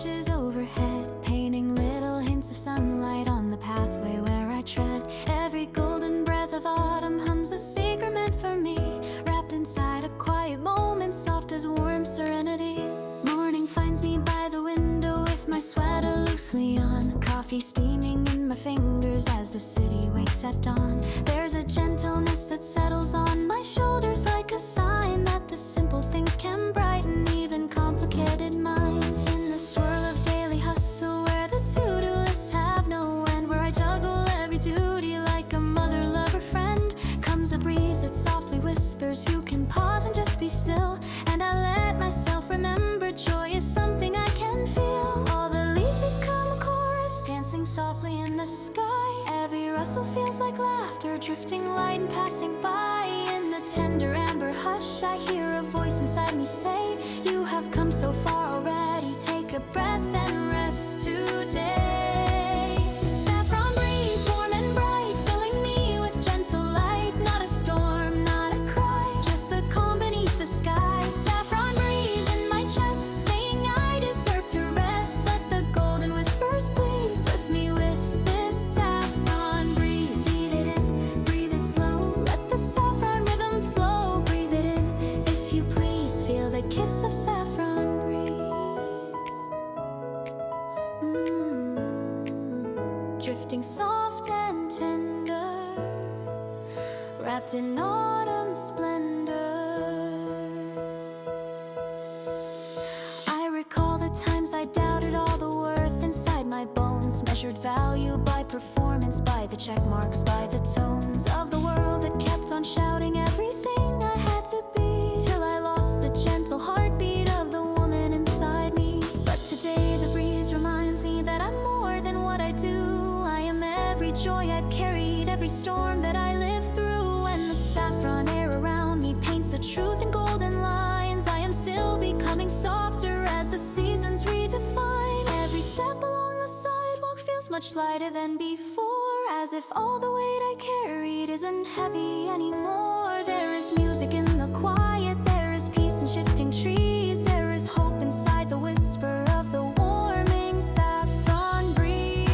branches overhead, painting little hints of sunlight on the pathway where I tread. Every golden breath of autumn hums a secret meant for me, wrapped inside a quiet moment, soft as warm serenity. Morning finds me by the window with my sweater loosely on, coffee steaming in my fingers as the city wakes at dawn. There's a gentleness that settles on my shoulders like a sign that the simple things can brighten even complicated minds. In the swirl of daily hustle where the to-do lists have no end, where I juggle every duty like a mother, lover, friend, comes a breeze that softly whispers you can pause and just be still. And I let myself remember joy is something I can feel. All the leaves become a chorus, dancing softly in the sky. Every rustle feels like laughter, drifting light and passing by. In the tender amber hush, I hear a voice inside me say, you have come so far already, take a breath and rest today. Saffron breeze, warm and bright, filling me with gentle light. Not a storm, not a cry, just the calm beneath the sky. Saffron breeze in my chest, saying I deserve to rest. Let the golden whispers please lift me with this saffron breeze. Breathe it in, breathe it slow, let the saffron rhythm flow. Breathe it in, if you please, feel the kiss of saffron breeze. Drifting soft and tender, wrapped in autumn splendor. I recall the times I doubted all the worth inside my bones, measured value by performance, by the check marks, by the tones of the world that kept on shouting everything I had to be, till I lost the gentle heartbeat of the woman inside me. But today the breeze reminds me that I'm more than what I do. I am every joy I've carried, every storm that I live through. And the saffron air around me paints the truth in golden lines. I am still becoming softer as the seasons redefine. Every step along the sidewalk feels much lighter than before, as if all the weight I carried isn't heavy anymore. There is music in the quiet, there is peace in shifting trees, there is hope inside the whisper of the warming saffron breeze.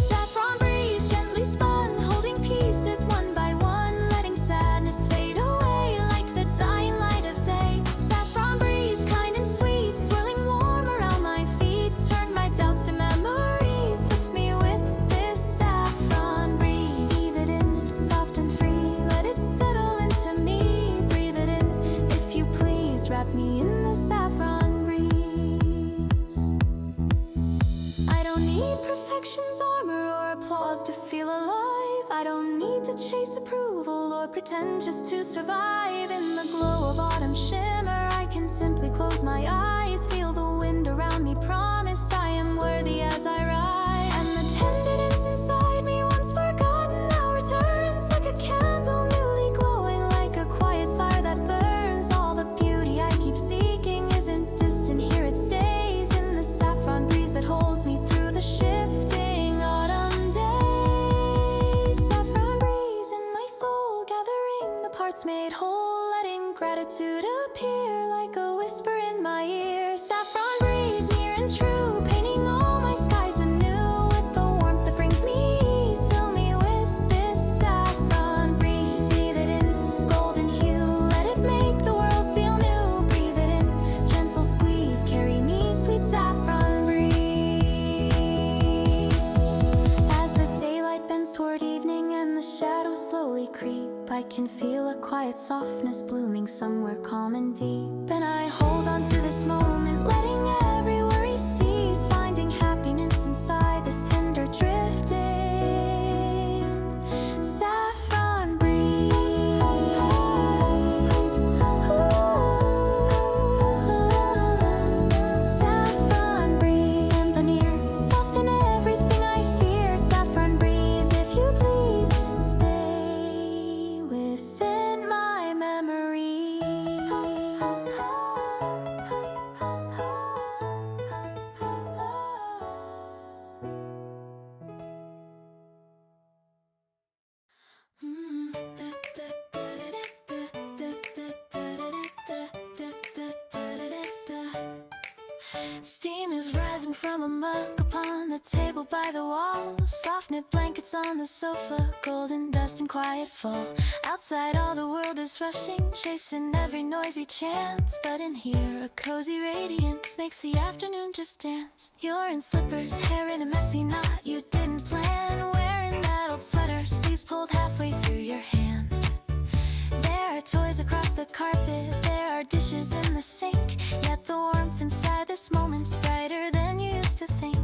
Saffron breeze gently spun, holding pieces one by one, letting sadness fade away like the dying light of day. Saffron breeze, kind and sweet, swirling warm around my feet, turn my doubts to memories, lift me with this saffron breeze. Breathe it in, soft and free, let it settle into me. Breathe it in, if you please, wrap me in the saffron breeze. I don't need perfection's armor or applause to feel alive. I don't need to chase approval or pretend just to survive. In the glow of autumn shimmer, I can simply close my eyes, feel the wind around me, promise I am worthy as I rise. And the tenderness inside me, once forgotten, now returns like a candle newly glowing, like a quiet fire that burns. All the beauty I keep seeking isn't distant, here it stays in the saffron breeze that holds me through the shifting autumn days. Saffron breeze in my soul, gathering the parts made whole, letting gratitude appear like a whisper in my ear. Saffron breeze, near and true, painting all my skies anew with the warmth that brings me ease. Fill me with this saffron breeze. Breathe it in, golden hue, let it make the world feel new. Breathe it in, gentle squeeze, carry me, sweet saffron breeze. As the daylight bends toward evening and the shadows slowly creep, I can feel a quiet softness blooming somewhere calm and deep. And I hold on to this moment, letting every worry cease, finding happiness inside this tender drifting saffron breeze. Saffron breeze in the near, soften everything I fear. Saffron breeze, if you please, stay within my memory. Steam is rising from a mug upon the table by the wall. Soft knit blankets on the sofa, golden dust and quiet fall. Outside all the world is rushing, chasing every noisy chance. But in here a cozy radiance makes the afternoon just dance. You're in slippers, hair in a messy knot you didn't plan. Wearing that old sweater, sleeves pulled halfway through your hand. There are toys across the carpet, there are dishes in the sink. Yet the warmth inside this moment's brighter than you used to think.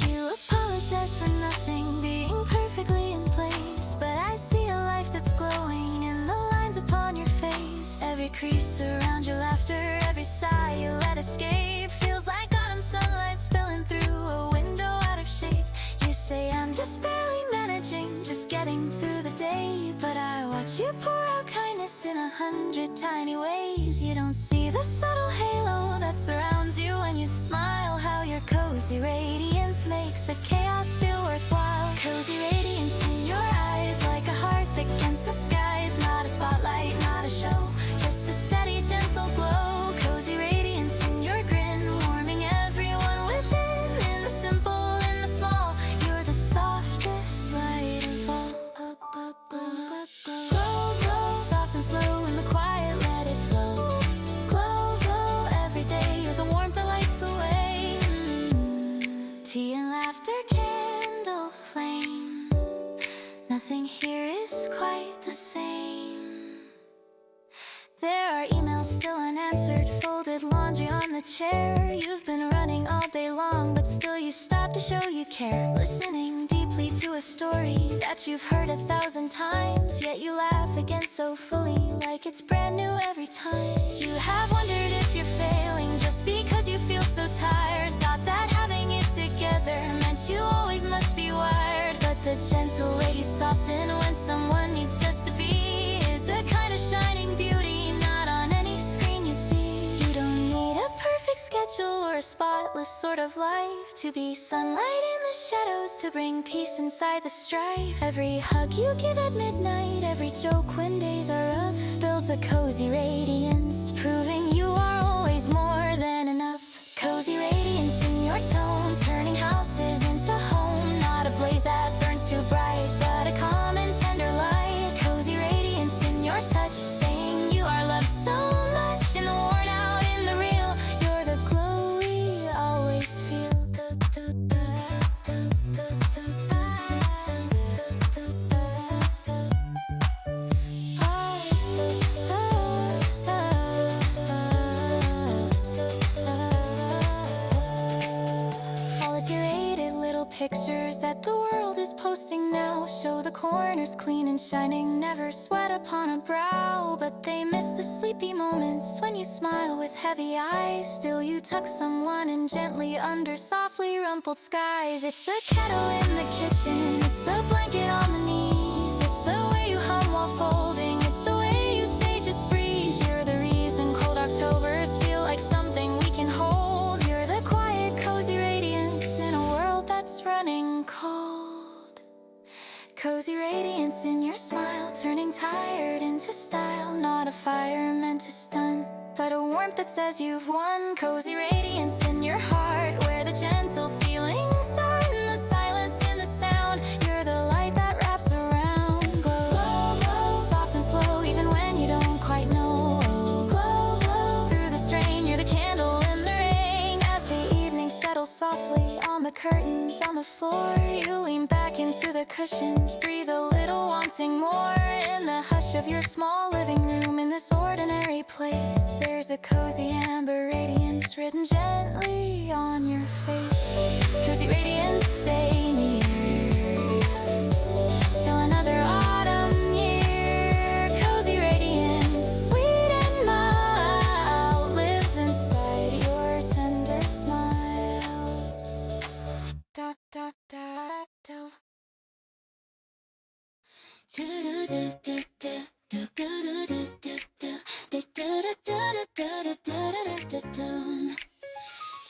You apologize for nothing being perfectly in place, but I see a life that's glowing in the lines upon your face. Every crease around your laughter, every sigh you let escape, feels like autumn sunlight spilling through a window out of shape. You say I'm just barely managing, just getting through the day, but I watch you pour out kindness in 100 tiny ways. You don't see the subtle halo that surrounds you when you smile, how your cozy radiance makes the chaos feel worthwhile. Cozy radiance in your eyes, like a heart that against the skies. Not a spotlight, not a show, just a steady gentle glow. Cozy radiance in your grin, warming everyone within. In the simple, in the small, you're the softest light of all. Glow, glow, soft and slow in the quiet, let it flow. Glow, glow, every day you're the warmth that lights the way. Tea and laughter, candle flame, nothing here is quite the same. There are emails still unanswered, folded laundry on the chair. You've been running all day long, but still you stop to show you care. Listening deeply to a story that you've heard 1,000 times, yet you laugh again so fully, like it's brand new every time. You have wondered if you're failing just because you feel so tired. Thought that having it together meant you always must be wired. But the gentle way you soften when someone needs just to be is a kind of shining beauty not on any screen you see. You don't need a perfect schedule or a spotless sort of life to be sunlight in the shadows, to bring peace inside the strife. Every hug you give at midnight, every joke when days are rough, builds a cozy radiance, proving you are always more than enough. Cozy radiance in your tone, turning houses into home. Not a blaze that burns too bright, but a calm and tender light. Cozy radiance in your touch, saying you are loved so much. In the worn out, in the real, you're the glow we always feel. Pictures that the world is posting now show the corners clean and shining, never sweat upon a brow. But they miss the sleepy moments when you smile with heavy eyes. Still you tuck someone in gently under softly rumpled skies. It's the kettle in the kitchen, it's the blanket on the knees, it's the way you hum while folding, it's the way you say just breathe. You're the reason cold Octobers feel like something we can hold. You're the quiet cozy radiance in a world that's running cold. Cozy radiance in your smile, turning tired into style. Not a fire meant to stun, but a warmth that says you've won. Cozy radiance in your heart, where the gentle feelings start. In the silence, in the sound, you're the light that wraps around. Glow, glow, soft and slow, even when you don't quite know. Glow, glow, through the strain, you're the candle in the rain. As the evening settles softly on the curtains, on the floor, you lean back into the cushions, breathe a little, wanting more. In the hush of your small living room, in this ordinary place, there's a cozy amber radiance written gently on your face. Cozy radiance, stay near. Still another autumn year. Cozy radiance, sweet and mild, lives inside your tender smile. Da da da da.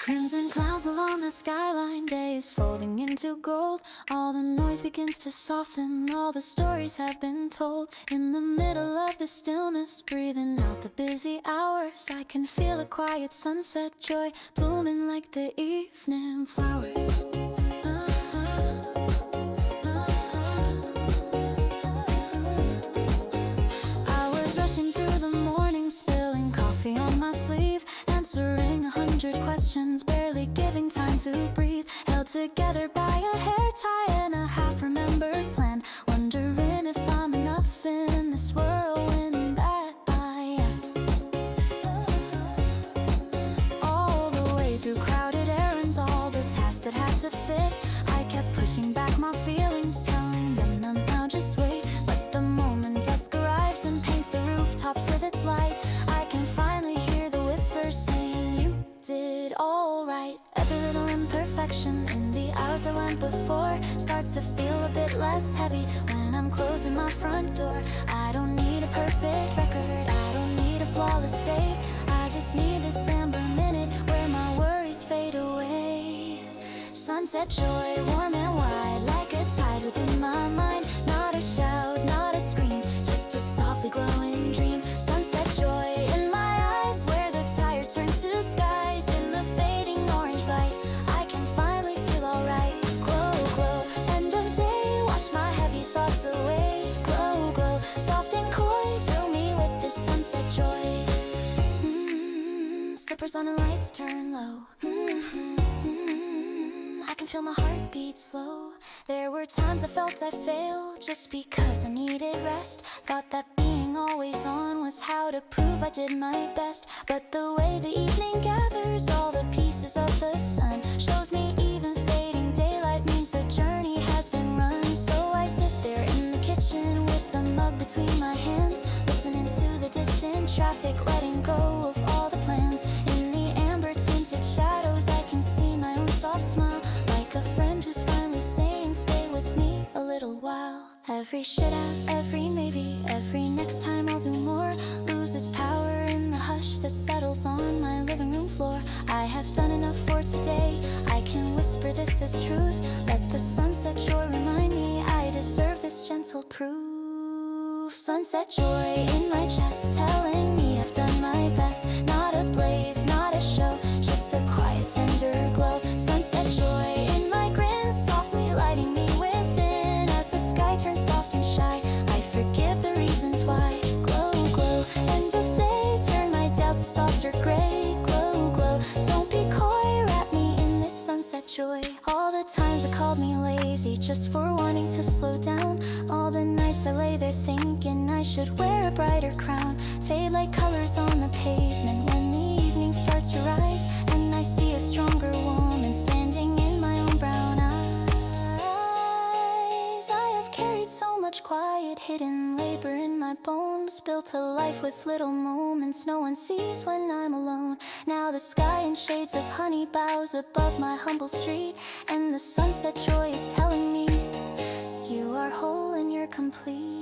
Crimson clouds along the skyline, day is folding into gold. All the noise begins to soften, all the stories have been told. In the middle of the stillness, breathing out the busy hours, I can feel a quiet sunset joy blooming like the evening flowers. I was rushing through the morning, spilling coffee on my sleeve, answering 100 questions, barely giving time to breathe. Held together by a hair tie and a half-remembered plan, wondering if I'm enough in this whirlwind that I am. All the way through crowded errands, all the tasks that had to fit, I kept pushing back my feelings, telling them now just wait. But the moment dusk arrives and paints the rooftops with its light, I can finally hear the whispers saying you did all right. Every little imperfection in the hours that went before starts to feel a bit less heavy when I'm closing my front door. I don't need a perfect record, I don't need a flawless day, I just need this amber minute where my worries fade away. Sunset joy, warm and wide, like a tide within my mind. Not a shout, not a scream, just a softly glowing dream. Sunset joy in my eyes, where the tire turns to skies. In the fading orange light, I can finally feel alright. Glow, glow, end of day, wash my heavy thoughts away. Glow, glow, soft and coy, fill me with this sunset joy. Slippers on and lights turn low. I can feel my heart beat slow. There were times I felt I failed just because I needed rest. Thought that being always on was how to prove I did my best. But the way the evening gathers all the pieces of the sun shows me even fading daylight means the journey has been run. So I sit there in the kitchen with a mug between my hands, listening to the distant traffic, letting go of all the plans. In the amber tinted shadows I can see my own soft smile, like a friend who's finally saying stay with me a little while. Every should have, every maybe, every next time I'll do more loses power in the hush that settles on my living room floor. I have done enough for today, I can whisper this as truth. Let the sunset joy remind me I deserve this gentle proof. Sunset joy in my chest, telling me I've done my best. Not a blaze, not a show, just a quiet tender glow. Sunset joy in my grin, softly lighting me within. As the sky turns soft and shy, I forgive the reasons why. Glow, glow, end of day, turn my doubt to softer gray. Glow, glow, don't be coy, wrap me in this sunset joy. All the times I called me lazy just for wanting to slow down, all the nights I lay there thinking I should wear a brighter crown, fade like colors on the pavement when the evening starts to rise, and I see a stronger woman standing in my own brown eyes. I have carried so much quiet, hidden labor in my bones, built a life with little moments no one sees when I'm alone. Now the sky in shades of honey bows above my humble street, and the sunset joy is telling me you are whole and you're complete.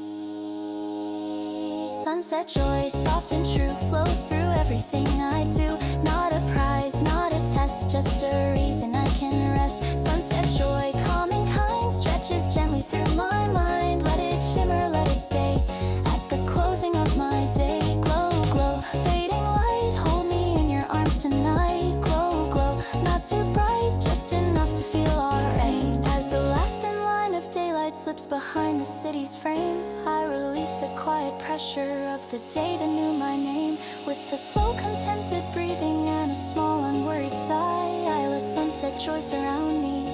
Sunset joy, soft and true, flows through everything I do. Not a prize, not a test, just a reason I can rest. Sunset joy, calm and kind, stretches gently through my mind. Let it shimmer, let it stay at the closing of my day. Glow, glow, fading light, hold me in your arms tonight. Glow, glow, not too bright, just enough to feel alright. As the last thin line of daylight slips behind the city's frame, I release the quiet pressure of the day that knew my name. With a slow contented breathing and a small unworried sigh, I let sunset joy surround me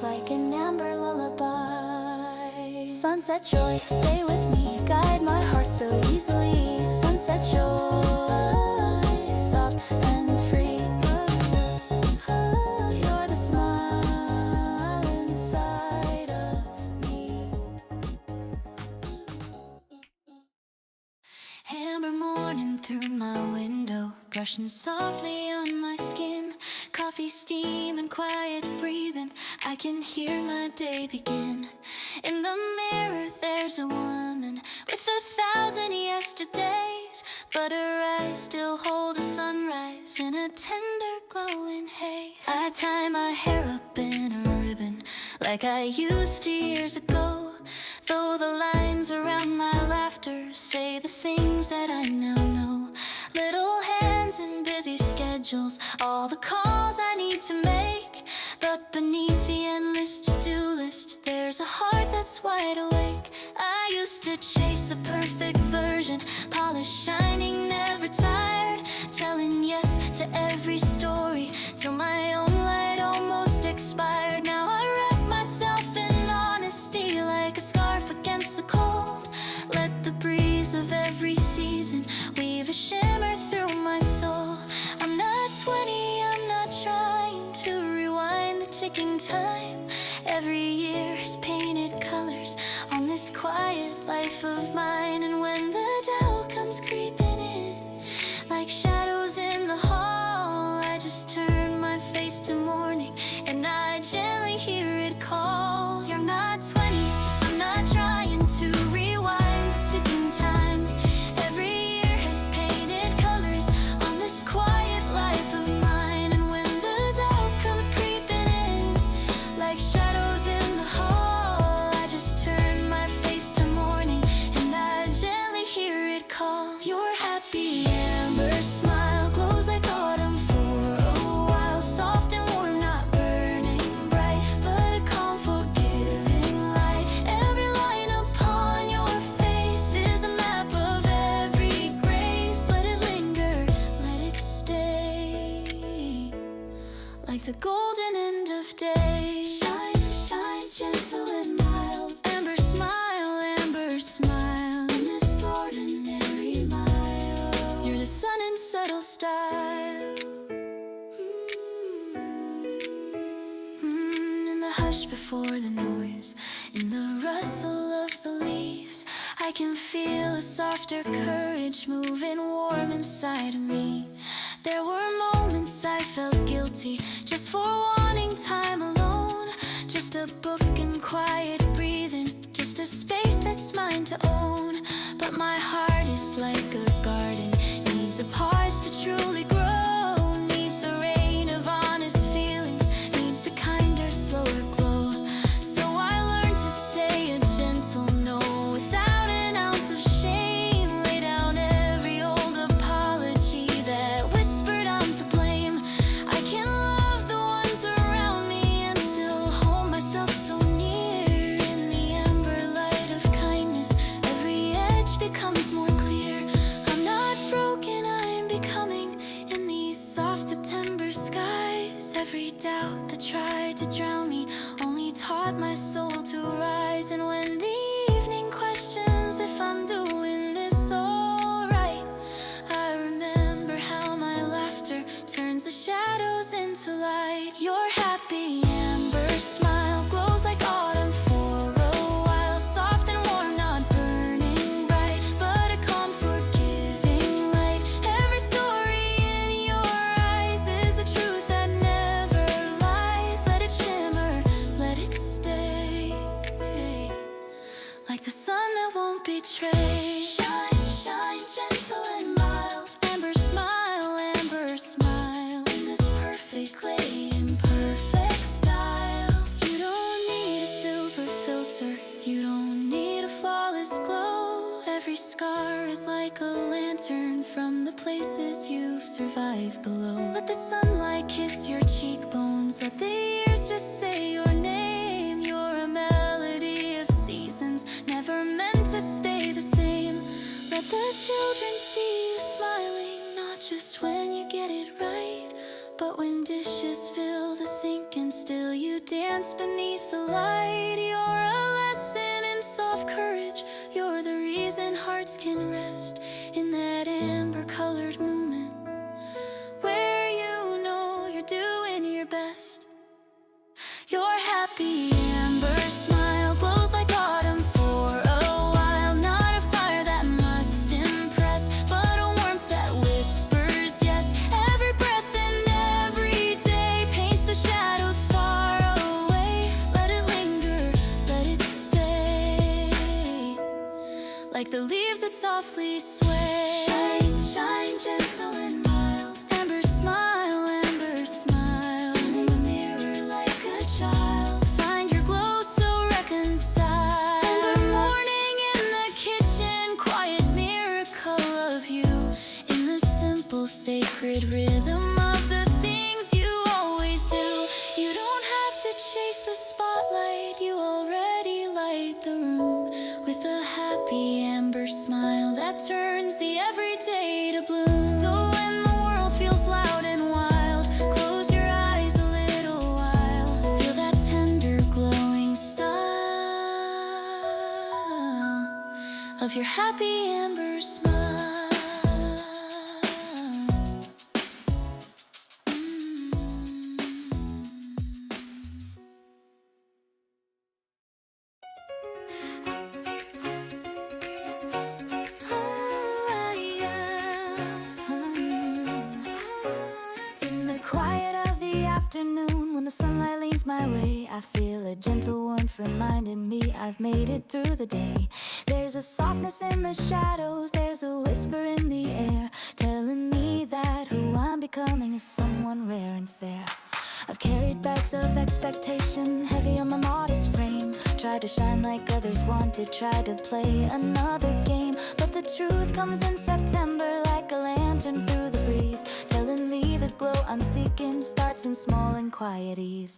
like an amber lullaby. Sunset joy, stay with me, guide my heart so easily. Sunset joy, soft and free. You're the smile inside of me. Amber morning through my window, brushing softly on my skin. Coffee steam and quiet breathing, I can hear my day begin. In the mirror there's a woman with 1,000 yesterdays, but her eyes still hold a sunrise in a tender glowing haze. I tie my hair up in a ribbon like I used to years ago, though the lines around my laughter say the things that I now know. Little hands and busy schedules, all the calls I need to make, but beneath the endless to-do list there's a heart that's wide awake. I used to chase a perfect version, polished, shining, never tired, telling yes to every story till my own light almost expired. Now I wrap myself in honesty like a scarf against the cold. Let the breeze of every season weave a shimmer through my soul. I'm not 20, I'm not trying to rewind the ticking time. Every year has painted colors on this quiet life of mine. And when the doubt comes creeping in like shadows in the hall, I just turn my face to morning and I gently hear it call. You're not 20, I'm not trying to rewind the ticking time. Every year has painted colors on this quiet life of mine. And when the doubt comes creeping in like shadows in the hall, I just turn my face to morning and I gently hear it call. Your happy amber smile glows like autumn for a while, soft and warm, not burning bright, but a calm, forgiving light. Every line upon your face is a map of every grace. Let it linger, let it stay, like the golden end of day. Shine, shine, gentle and mild. Amber smile in this ordinary mile. You're the sun in subtle style. In the hush before the noise, in the rustle of the leaves, I can feel a softer courage moving warm inside of me. There were moments I felt guilty just for wanting time alone, just a book and quiet breathing, just a space that's mine to own. But my heart is like a garden, needs a pause to truly grow, needs the rain of honest feelings, needs the kinder, slower glow. So I learned to say a gentle no without an ounce of shame, lay down every old apology that whispered I'm to blame. I can love the ones around me and still hold myself so near. In the amber light of kindness, every edge becomes more clear. I'm not broken, I'm becoming in these soft September skies. Every doubt that tried to drown me only taught my soul to rise. And when the evening questions if I'm doing this alright, I remember how my laughter turns the shadows into light. Your happy amber smile glows like autumn for a while, soft and warm, not burning bright, but a calm, forgiving light. Every story in your eyes is a truth that never lies. Let it shimmer, let it stay, like the sun that won't betray. Shine, shine, gentle and mild. Amber smile in this perfectly imperfect style. You don't need a silver filter, you don't need a flawless glow. Every scar is like a lantern from the places you've survived below. Let the sunlight kiss your cheekbones, let the years just say your name. You're a melody of seasons, never meant to stay the same. Let the children see you smiling, not just when you get it right, but when dishes fill the sink and still you dance beneath the light. You're a lesson in soft courage, you're the reason hearts can rest in that amber-colored moment where you know you're doing your best. Your happy amber smile glows like autumn for a while, not a fire that must impress, but a warmth that whispers yes. Every breath and every day paints the shadows far away. Let it linger, let it stay, like the leaves that softly sway. Shine, Shine gentle and mild. Amber smile, amber smile. In the mirror like a child. Find your glow so reconciled. Amber morning in the kitchen, quiet miracle of you. In the simple sacred rhythm of the things you always do. You don't have to chase the spotlight, you already light the room. With a happy amber smile that turns the everyday to bloom. So when the world feels loud and wild, close your eyes a little while. Feel that tender glowing style of your happy amber smile. In the quiet of the afternoon, when the sunlight leads my way, I feel a gentle warmth reminding me I've made it through the day. There's a softness in the shadows, there's a whisper in the air, telling me that who I'm becoming is someone rare and fair. I've carried bags of expectation, heavy on my modest frame. Tried to shine like others wanted, tried to play another game. But the truth comes in September like a lantern through the breeze, telling me the glow I'm seeking starts in small and quiet ease.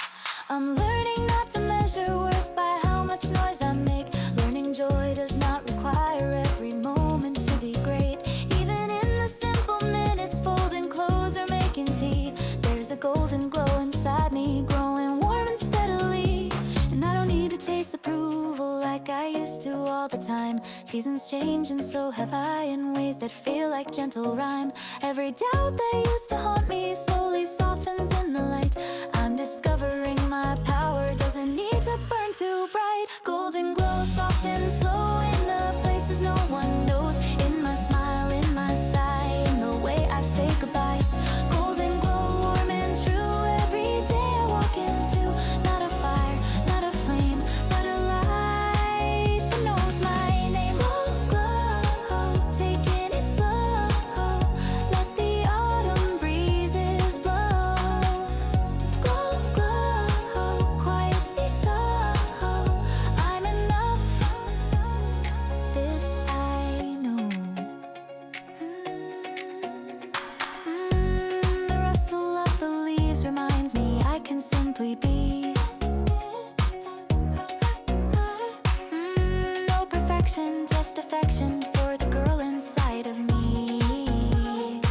I'm learning not to measure worth by how much noise I make. Learning joy does not require every moment to be great. Even in the simple minutes, folding clothes or making tea, there's a golden glow inside me, growing warm and steadily. And I don't need to chase approval like I used to all the time. Seasons change and so have I, in ways that feel like gentle rhyme. Every doubt that used to haunt me slowly softens in the light. I'm discovering my power doesn't need to burn too bright. Golden glow, soft and slow in the places no one knows. In my smile, in my sigh, in the way I say goodbye. Golden glow, warm and true, every day I walk into. Not a fire, not a flame, but a light that knows my name. Glow, glow, taking it slow. Let the autumn breezes blow. Glow, glow, quietly so. I'm enough, this I know. The rustle of the leaves reminds me I can simply be. No perfection, just affection for the girl inside of me.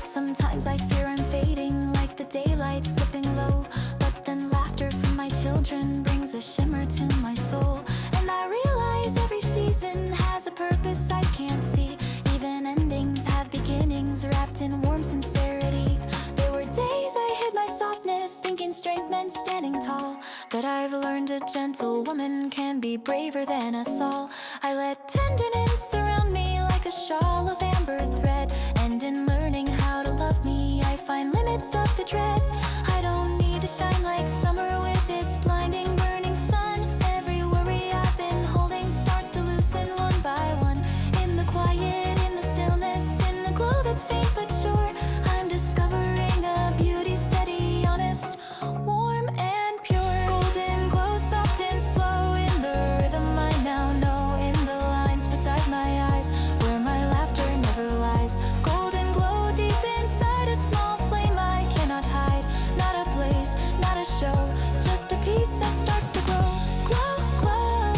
Sometimes I fear I'm fading like the daylight slipping low, but then laughter from my children brings a shimmer to my soul. And I realize every season has a purpose I can't see. Even endings have beginnings wrapped in warm sincerity. There were days I hid my softness, thinking strength meant standing tall. But I've learned a gentle woman can be braver than us all. I let tenderness surround me like a shawl of amber thread. And in learning how to love me, I find limits of the dread. I don't need to shine like summer with its blinding, burning sun. Every worry I've been holding starts to loosen one by one. In the quiet, in the stillness, in the glow that's faint but sure, I'm discovering a beauty steady, honest, warm and pure. Golden glow, soft and slow in the rhythm I now know. In the lines beside my eyes, where my laughter never lies. Golden glow deep inside, a small flame I cannot hide. Not a blaze, not a show, just a piece that starts to grow. Glow, glow,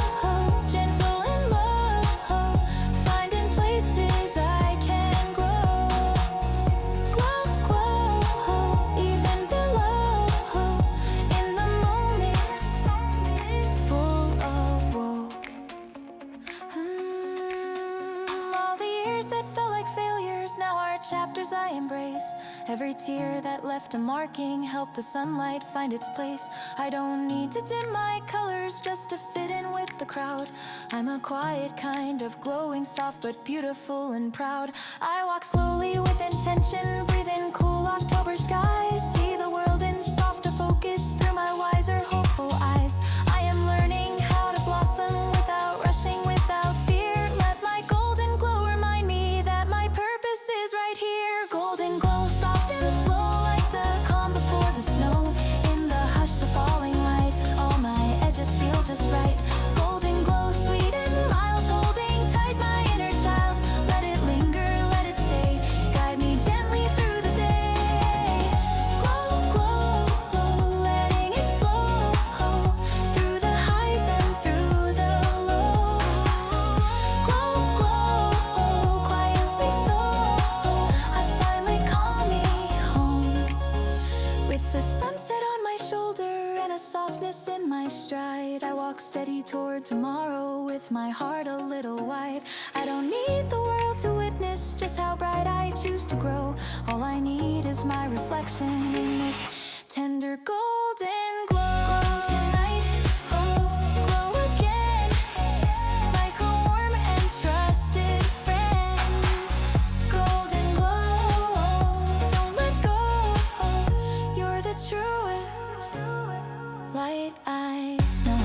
gentle and low, finding places I can grow. Glow, glow, even below, in the moments full of woe. All the years that felt like failures now are chapters I embrace. Every tear that left a marking helped the sunlight find its place. I don't need to dim my colors just to fit in with the crowd. I'm a quiet kind of glowing, soft but beautiful and proud. I walk slowly with intention, breathe in cool October skies. See the world in softer focus through my wiser, hopeful eyes. I am learning how to blossom without rushing, without fear. Let my golden glow remind me and a softness in my stride. I walk steady toward tomorrow with my heart a little wide. I don't need the world to witness just how bright I choose to grow. All I need is my reflection in this tender golden glow. Tonight, oh, glow again, like a warm and trusted friend. Golden glow, don't let go. You're the truest light I know.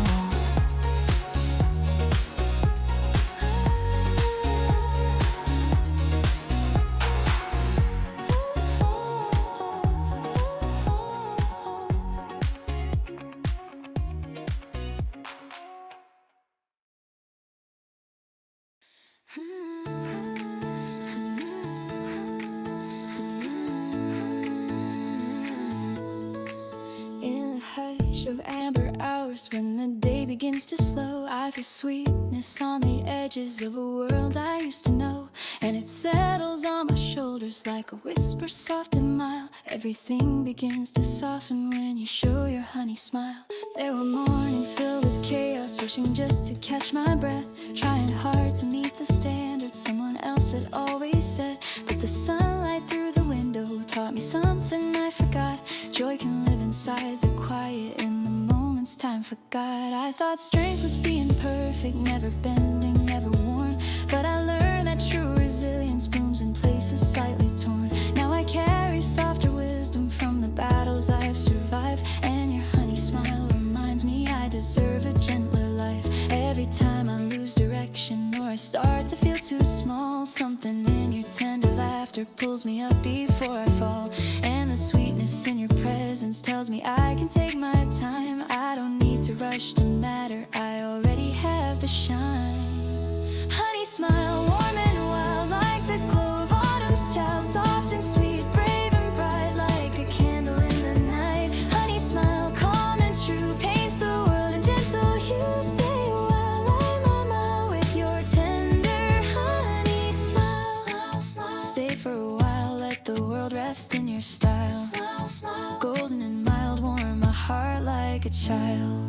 In the hush of amber hours, when the day begins to slow, I feel sweetness on the edges of a world I used to know. And it settles on my shoulders like a whisper soft and mild. Everything begins to soften when you show your honey smile. There were mornings filled with chaos, rushing just to catch my breath, trying hard to meet the standards someone else had always set. But the sunlight through the window taught me something I forgot. Joy can live inside the quiet in the moments time forgot. I thought strength was being perfect, never bending, never worn. But I learned that true resilience blooms in places slightly torn. Now I carry softer wisdom from the battles I've survived. And your honey smile reminds me I deserve a gentler life. Every time I lose direction or I start to feel too small, something in your tender laughter pulls me up before I fall. And the sweetness in your presence tells me I can take my time. I don't need to rush to matter, I already have the shine. Honey smile, warm and wild, like the glow of autumn's child. Soft and sweet, brave and bright, like a candle in the night. Honey smile, calm and true, paints the world in gentle hues. Stay a while, light my mind with your tender honey smile. Smile, smile. Stay for a while, let the world rest in your style. Smile, smile. Golden and mild, warm my heart like a child.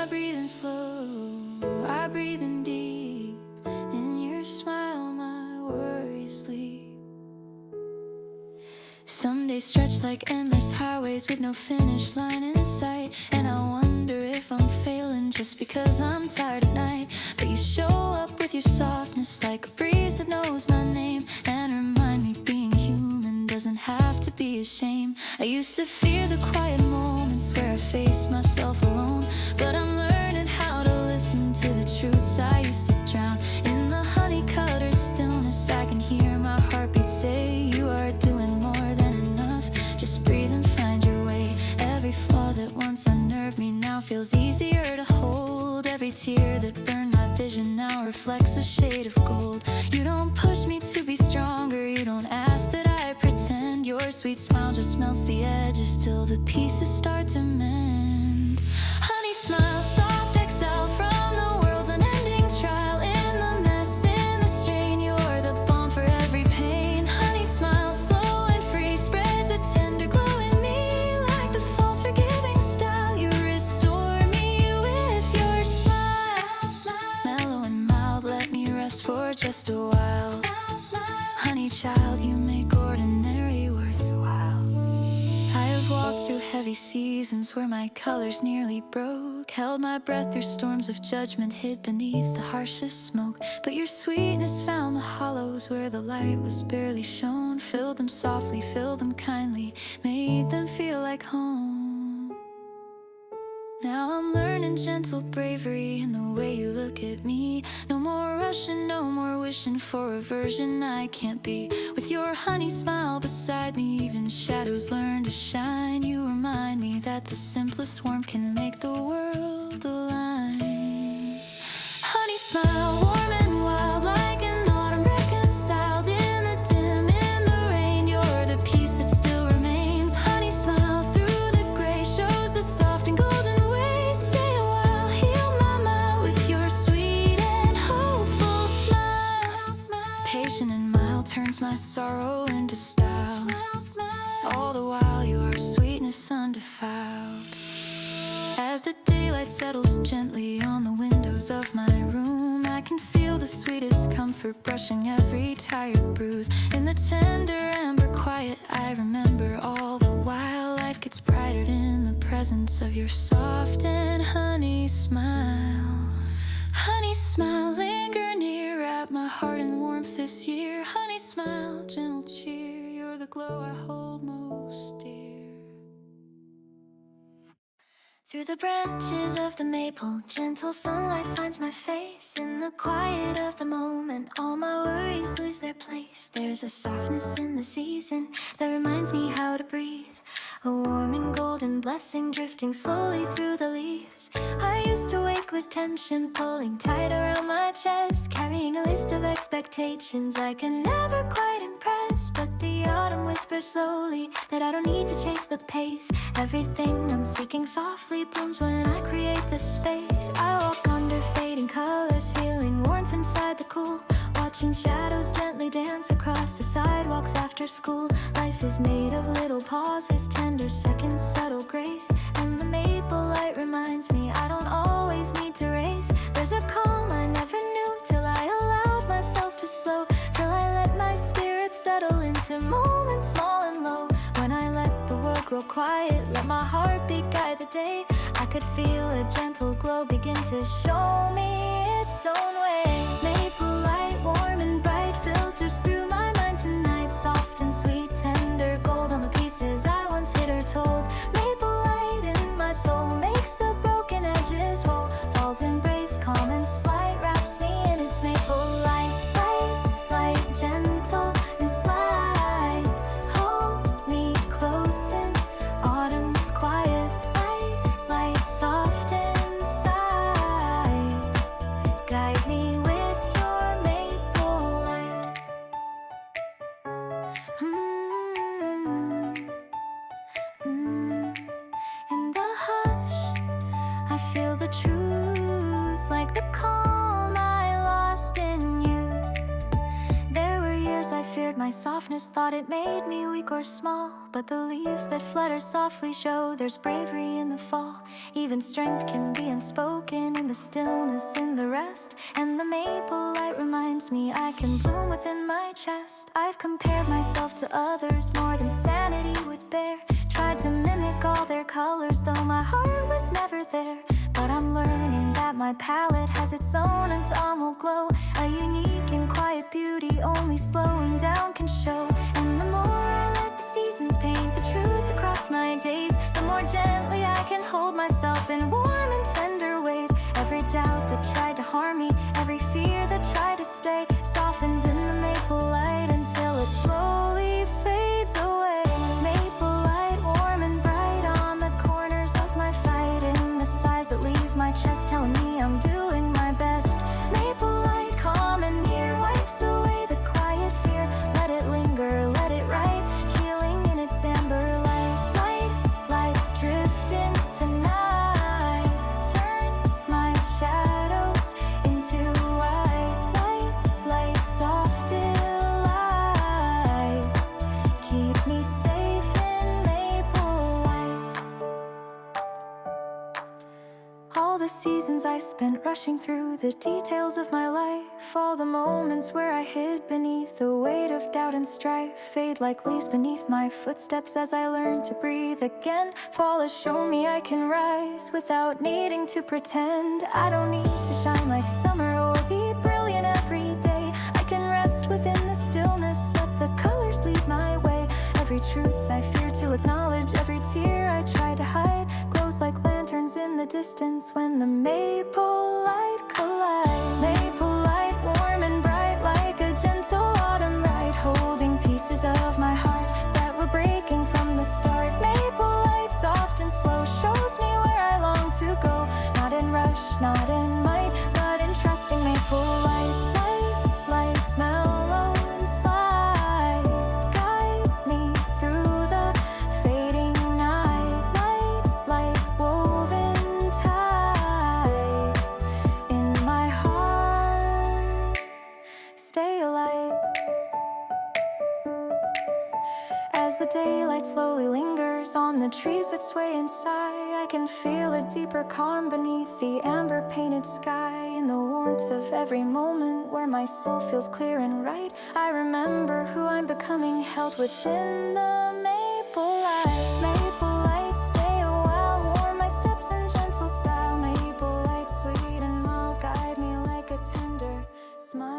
I breathe in slow, I breathe in deep. In your smile my worries sleep. Some days stretch like endless highways with no finish line in sight. And I wonder if I'm failing just because I'm tired at night. But you show up with your softness like a breeze that knows my name, and remind me being human doesn't have to be a shame. I used to fear the quiet moments where I face myself alone, but I'm learning how to listen to the truths I used to drown. In the honey-colored stillness I can hear my heartbeat say, you are doing more than enough, just breathe and find your way. Every flaw that once unnerved me now feels easier to hold. Every tear that burned my vision now reflects a shade of gold. You don't push me to be stronger, you don't ask that I pretend. Your sweet smile just melts the edges till the pieces start to mend. Honey smile, soft exhale from the world's unending trial. In the mess, in the strain, you're the balm for every pain. Honey smile, slow and free, spreads a tender glow in me. Like the fall's forgiving style, you restore me with your smile. Mellow and mild, let me rest for just a while. Honey child, you make ordinary worthwhile. I have walked through heavy seasons where my colors nearly broke, held my breath through storms of judgment hid beneath the harshest smoke. But your sweetness found the hollows where the light was barely shown, filled them softly, filled them kindly, made them feel like home. Now I'm learning gentle bravery in the way you look at me. No more rushing, no more wishing for a version I can't be. With your honey smile beside me, even shadows learn to shine. You remind me that the simplest warmth can make the world align. Honey smile, warm and wild, like an autumn reconciled. In the dim, in the rain, you're the peace that still remains. Honey smile through the gray, shows the soft and golden. Patient and mild turns my sorrow into style. All the while light settles gently on the windows of my room. I can feel the sweetest comfort brushing every tired bruise. In the tender amber quiet I remember all the while. Life gets brighter in the presence of your soft and honey smile. Honey smile, linger near, wrap my heart in warmth this year. Honey smile, gentle cheer, you're the glow I hold most dear. Through the branches of the maple, gentle sunlight finds my face. In the quiet of the moment, all my worries lose their place. There's a softness in the season that reminds me how to breathe. A warm and golden blessing drifting slowly through the leaves. I used to wake with tension pulling tight around my chest, carrying a list of expectations I can never quite impress. But the autumn whispers slowly that I don't need to chase the pace. Everything I'm seeking softly blooms when I create the space. I walk under fading colors, feeling warmth inside the cool, watching shadows gently dance across the sidewalks after school. Life is made of little pauses, tender seconds, subtle grace. And the maple light reminds me I don't always need to race. There's a calm I never knew till I allowed myself to slow, till I let my spirit settle into moments small and low. When I let the world grow quiet, let my heartbeat guide the day, I could feel a gentle glow begin to show me its own way. Maple light, warm and bright, filters through my mind tonight. Soft and sweet, tender gold on the pieces I once hid or told. Maple light in my soul makes the broken edges whole. Falls embrace, calm and slight, wraps me in its maple light. Light, light, gentle and slight, hold me close in autumn's quiet. Light, light, soft inside, guide me with your maple light. In the hush, I feel the truth, like the calm I lost in youth. There were years I feared my softness, thought it made me weak or small. But the leaves that flutter softly show there's bravery in the fall. Even strength can be unspoken in the stillness, in the rest. And the maple light reminds me I can bloom within my chest. I've compared myself to others more than sanity would bear. Tried to mimic all their colors, though my heart was never there. But I'm learning that my palette has its own autumnal glow, a unique and quiet beauty only slowing down can show. And the more I let the seasons paint the truth across my days, the more gently I can hold myself in warm and tender ways. Every doubt that tried to harm me, every fear that tried to stay, softens in the maple light until it slowly fades away. Maple light, warm and bright on the corners of my fight, in the sighs that leave my chest telling me I'm doing my best. Maple light, calm and near, wipes away the quiet fear. Let it linger, let it ride, healing in its amber light. Light, light, drifting tonight, turns my shadows into white. Light, light, soft delight, keep me safe in maple light. All the seasons I spent rushing through the details of my life, all the moments where I hid beneath the weight of doubt and strife, fade like leaves beneath my footsteps as I learn to breathe again. Fall has shown me I can rise without needing to pretend. I don't need to shine like summer or be brilliant every day. I can rest within the stillness, let the colors lead my way. Every truth I fear to acknowledge, every tear I try to hide, glows like lanterns in the distance when the maple light collide. Maple light, warm and bright, like a gentle autumn ride, holding pieces of my heart that were breaking from the start. Maple light, soft and slow, shows me where I long to go. Not in rush, not in might, but in trusting maple light. Light, light, mellow and slide, guide me through the fading night. Light, light, woven tight in my heart, stay alight. As the daylight slowly lingers, leaves on the trees that sway and sigh. I can feel a deeper calm beneath the amber painted sky. In the warmth of every moment where my soul feels clear and right, I remember who I'm becoming, held within the maple light. Maple light, stay a while, warm my steps in gentle style. Maple light, sweet and mild, guide me like a tender smile.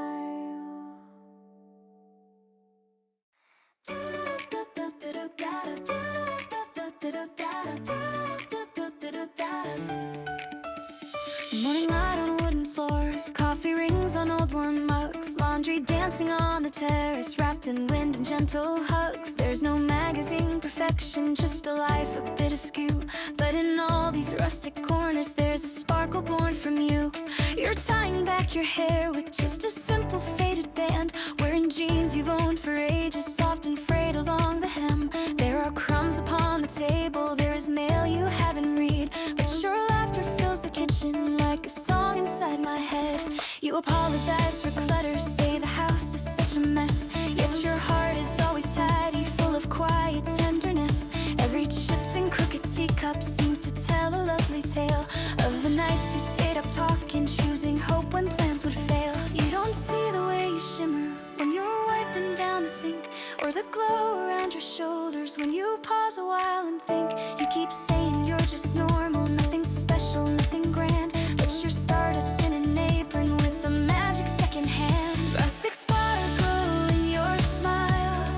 Morning light on wooden floors, coffee rings on old worn mugs, laundry dancing on the terrace, wrapped in wind and gentle hugs. There's no magazine perfection, just a life a bit askew. But in all these rustic corners, there's a sparkle born from you. You're tying back your hair with just a simple faded band, wearing jeans you've owned for ages, soft and frayed along the hem. There are crumbs upon the table, there is mail you haven't read, but your laughter fills the kitchen like a song inside my head. You apologize for clutter, say the house is such a mess, yet your heart is always tidy, full of quiet tenderness. Every chipped and crooked teacup seems to tell a lovely tale of the nights you stayed up talking, choosing hope when plans would fail. You don't see the way you shimmer when you're wiping down the sink, or the glow around your shoulders when you pause a while and think. You keep saying you're just normal, nothing special, nothing grand, but you're stardust in an apron with a magic second hand. Rustic sparkle in your smile,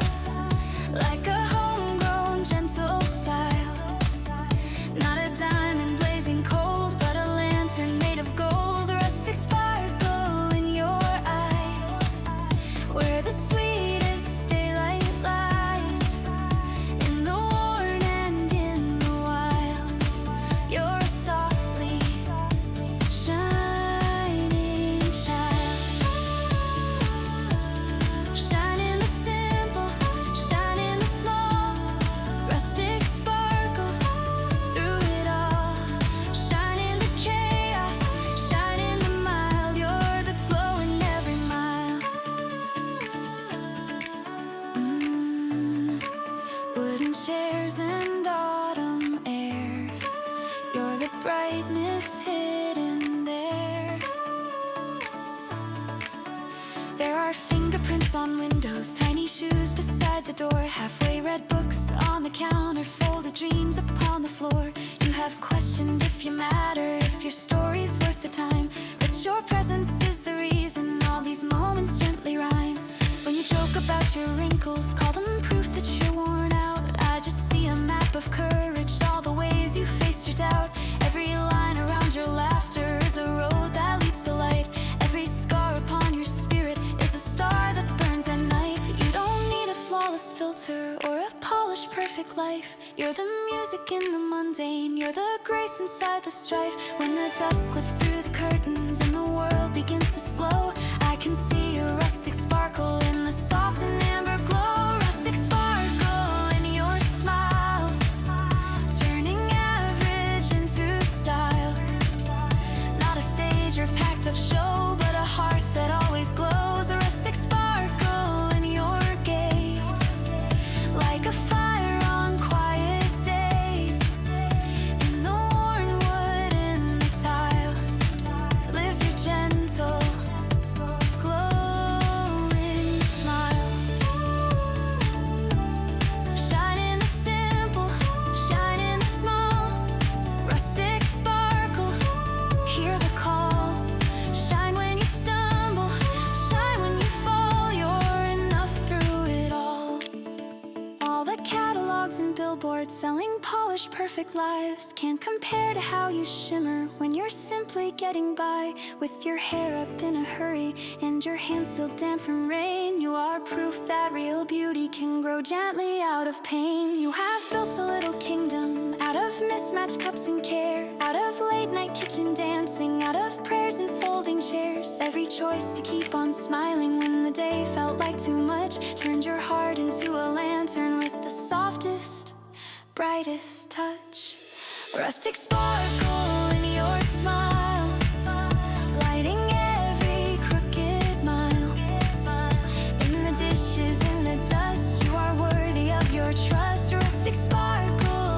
like a homegrown gentle style. Not a diamond blazing cold, but a lantern made of gold. Rustic sparkle in your eyes, where the sweetest daylight lies, in the worn and in the wild. You're softly shining child. Shine in the simple, shine in the small. Rustic sparkle through it all. Shine in the chaos, shine in the mild. You're the glow in every mile. Wooden chairs and autumn air, you're the brightness hidden there. There are fingerprints on windows, tiny shoes beside the door, halfway read books on the counter, folded dreams upon the floor. You have questioned if you matter, if your story's worth the time, but your presence is the reason all these moments gently rhyme. When you joke about your wrinkles, call them proof that you're worn out. I just see a map of courage, all the ways you faced your doubt. Every line around your laughter is a road that leads to light. Every scar upon your spirit is a star that burns at night. You don't need a flawless filter or a polished perfect life. You're the music in the mundane, you're the grace inside the strife. When the dust slips through the curtains and the world begins to slow, I can see a rustic sparkle in the soft and amber glow. Rustic sparkle in your smile, turning average into style. Not a stage or packed up show, but a heart that always glows. A rustic sparkle in your gaze, like a fire on quiet days. In the worn wood and the tile lives your gentle, glowing smile. Shine in the simple, shine in the small. Rustic sparkle, hear the call. Shine when you stumble, shine when you fall. You're enough through it all. All the catalogs and billboards selling polished perfect lives can't compare to how you shimmer when you're simply getting by, with your hair up in a hurry and your hands still damp from rain. You are proof that real beauty can grow gently out of pain. You have built a little kingdom out of mismatched cups and care, out of late night kitchen dancing, out of prayers and folding chairs. Every choice to keep on smiling when the day felt like too much turned your heart into a lantern with the softest, brightest touch. Rustic sparkle in your smile, lighting every crooked mile. In the dishes, in the dust, you are worthy of your trust. Rustic sparkle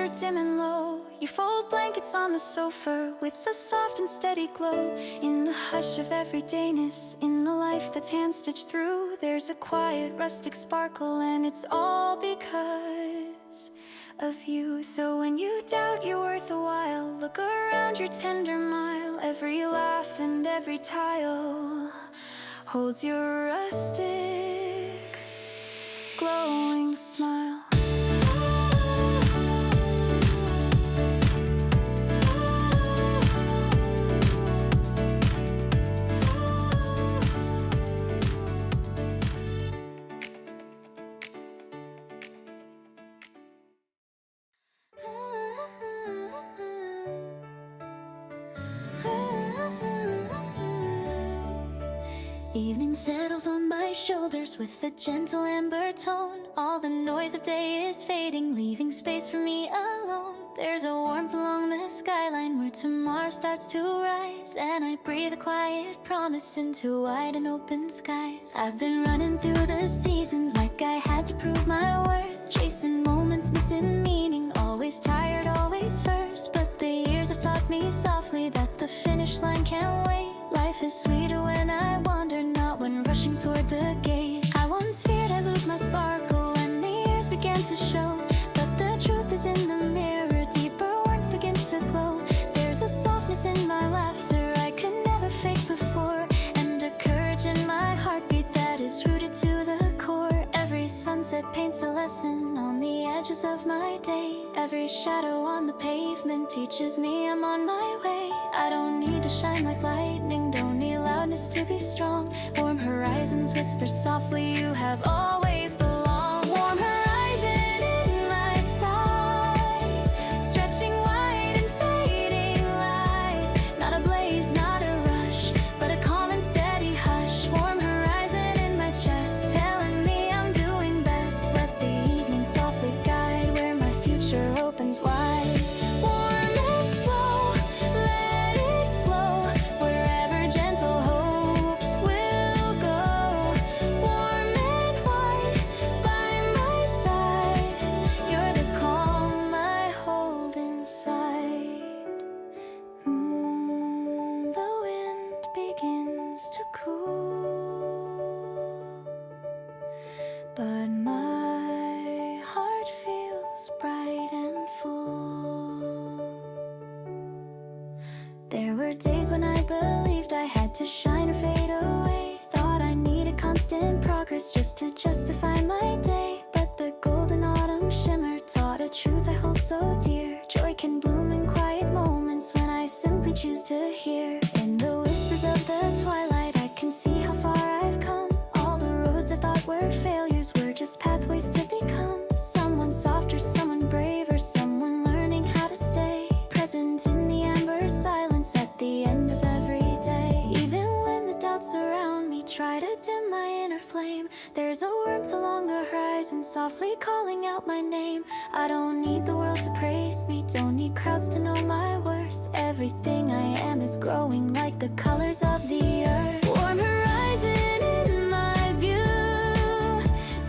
are dim and low. You fold blankets on the sofa with a soft and steady glow. In the hush of everydayness, in the life that's hand-stitched through, there's a quiet rustic sparkle, and it's all because of you. So when you doubt you're worth a while, look around your tender mile. Every laugh and every tile holds your rustic, glowing smile. Evening settles on my shoulders with a gentle amber tone. All the noise of day is fading, leaving space for me alone. There's a warmth along the skyline where tomorrow starts to rise, and I breathe a quiet promise into wide and open skies. I've been running through the seasons like I had to prove my worth, chasing moments, missing meaning, always tired, always first. But the years have taught me softly that the finish line can't wait. Life is sweeter when I wander, not when rushing toward the gate. I once feared I'd lose my sparkle when the years began to show, but the truth is in the mirror, deeper warmth begins to glow. There's a softness in my laughter I could never fake before, and a courage in my heartbeat that is rooted to the core. Every sunset paints a lesson on the edges of my day. Every shadow on the pavement teaches me I'm on my way. I don't need to shine like lightning, don't need loudness to be strong. Warm horizons whisper softly, you have always belonged. Warm horizon in my sight, stretching wide and fading light. Not a blaze, not a rush, but a calm and steady hush. Warm horizon in my chest, telling me I'm doing best. Let the evening softly guide where my future opens wide. Warm and slow, let it flow wherever gentle hopes will go. Warm and wide by my side, you're the calm I hold inside. The wind begins to cool, but my heart feels bright and full. There were days when I believed I had to shine or fade away. Thought I needed constant progress just to justify my day. But the golden autumn shimmer taught a truth I hold so dear. Joy can bloom in quiet moments when I simply choose to hear. In the whispers of the twilight, I can see how far I've come. All the roads I thought were failures were just pathways to become someone softer, someone braver, someone learning how to stay present in the amber silence at the end of every day. Even when the doubts around me try to dim my inner flame, there's a warmth along the horizon softly calling out my name. I don't need the world to praise me, don't need crowds to know my worth. Everything I am is growing like the colors of the earth. Warm horizon in my view,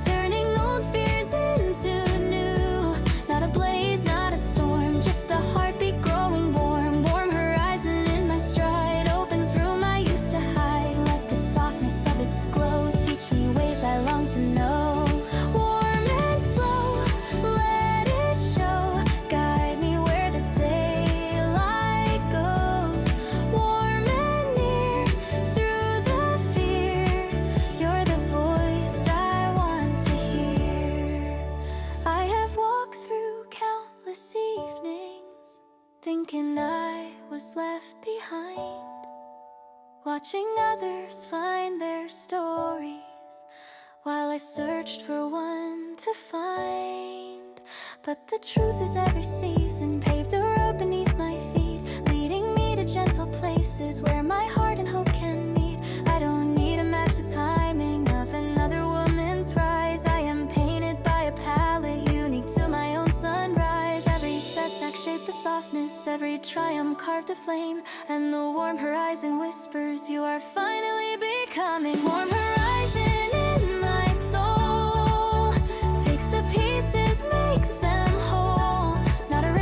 turning old fears into new. Not a blaze, not a storm, just a heartbeat growing warm. Warm horizon in my stride opens room I used to hide. Let the softness of its glow teach me ways I long to know. Warm and slow, let it show, guide me where the daylight goes. Warm and near through the fear, you're the voice I want to hear. I have walked through countless evenings thinking I was left behind, watching others find their stories while I searched for one to find. But the truth is every season paved a road beneath my feet, leading me to gentle places where my heart and hope can meet. I don't need to match the timing of another woman's rise. I am painted by a palette unique to my own sunrise. Every setback shaped a softness, every triumph carved a flame, and the warm horizon whispers you are finally becoming. Warm horizon in my soul takes the pieces, makes them whole. Not a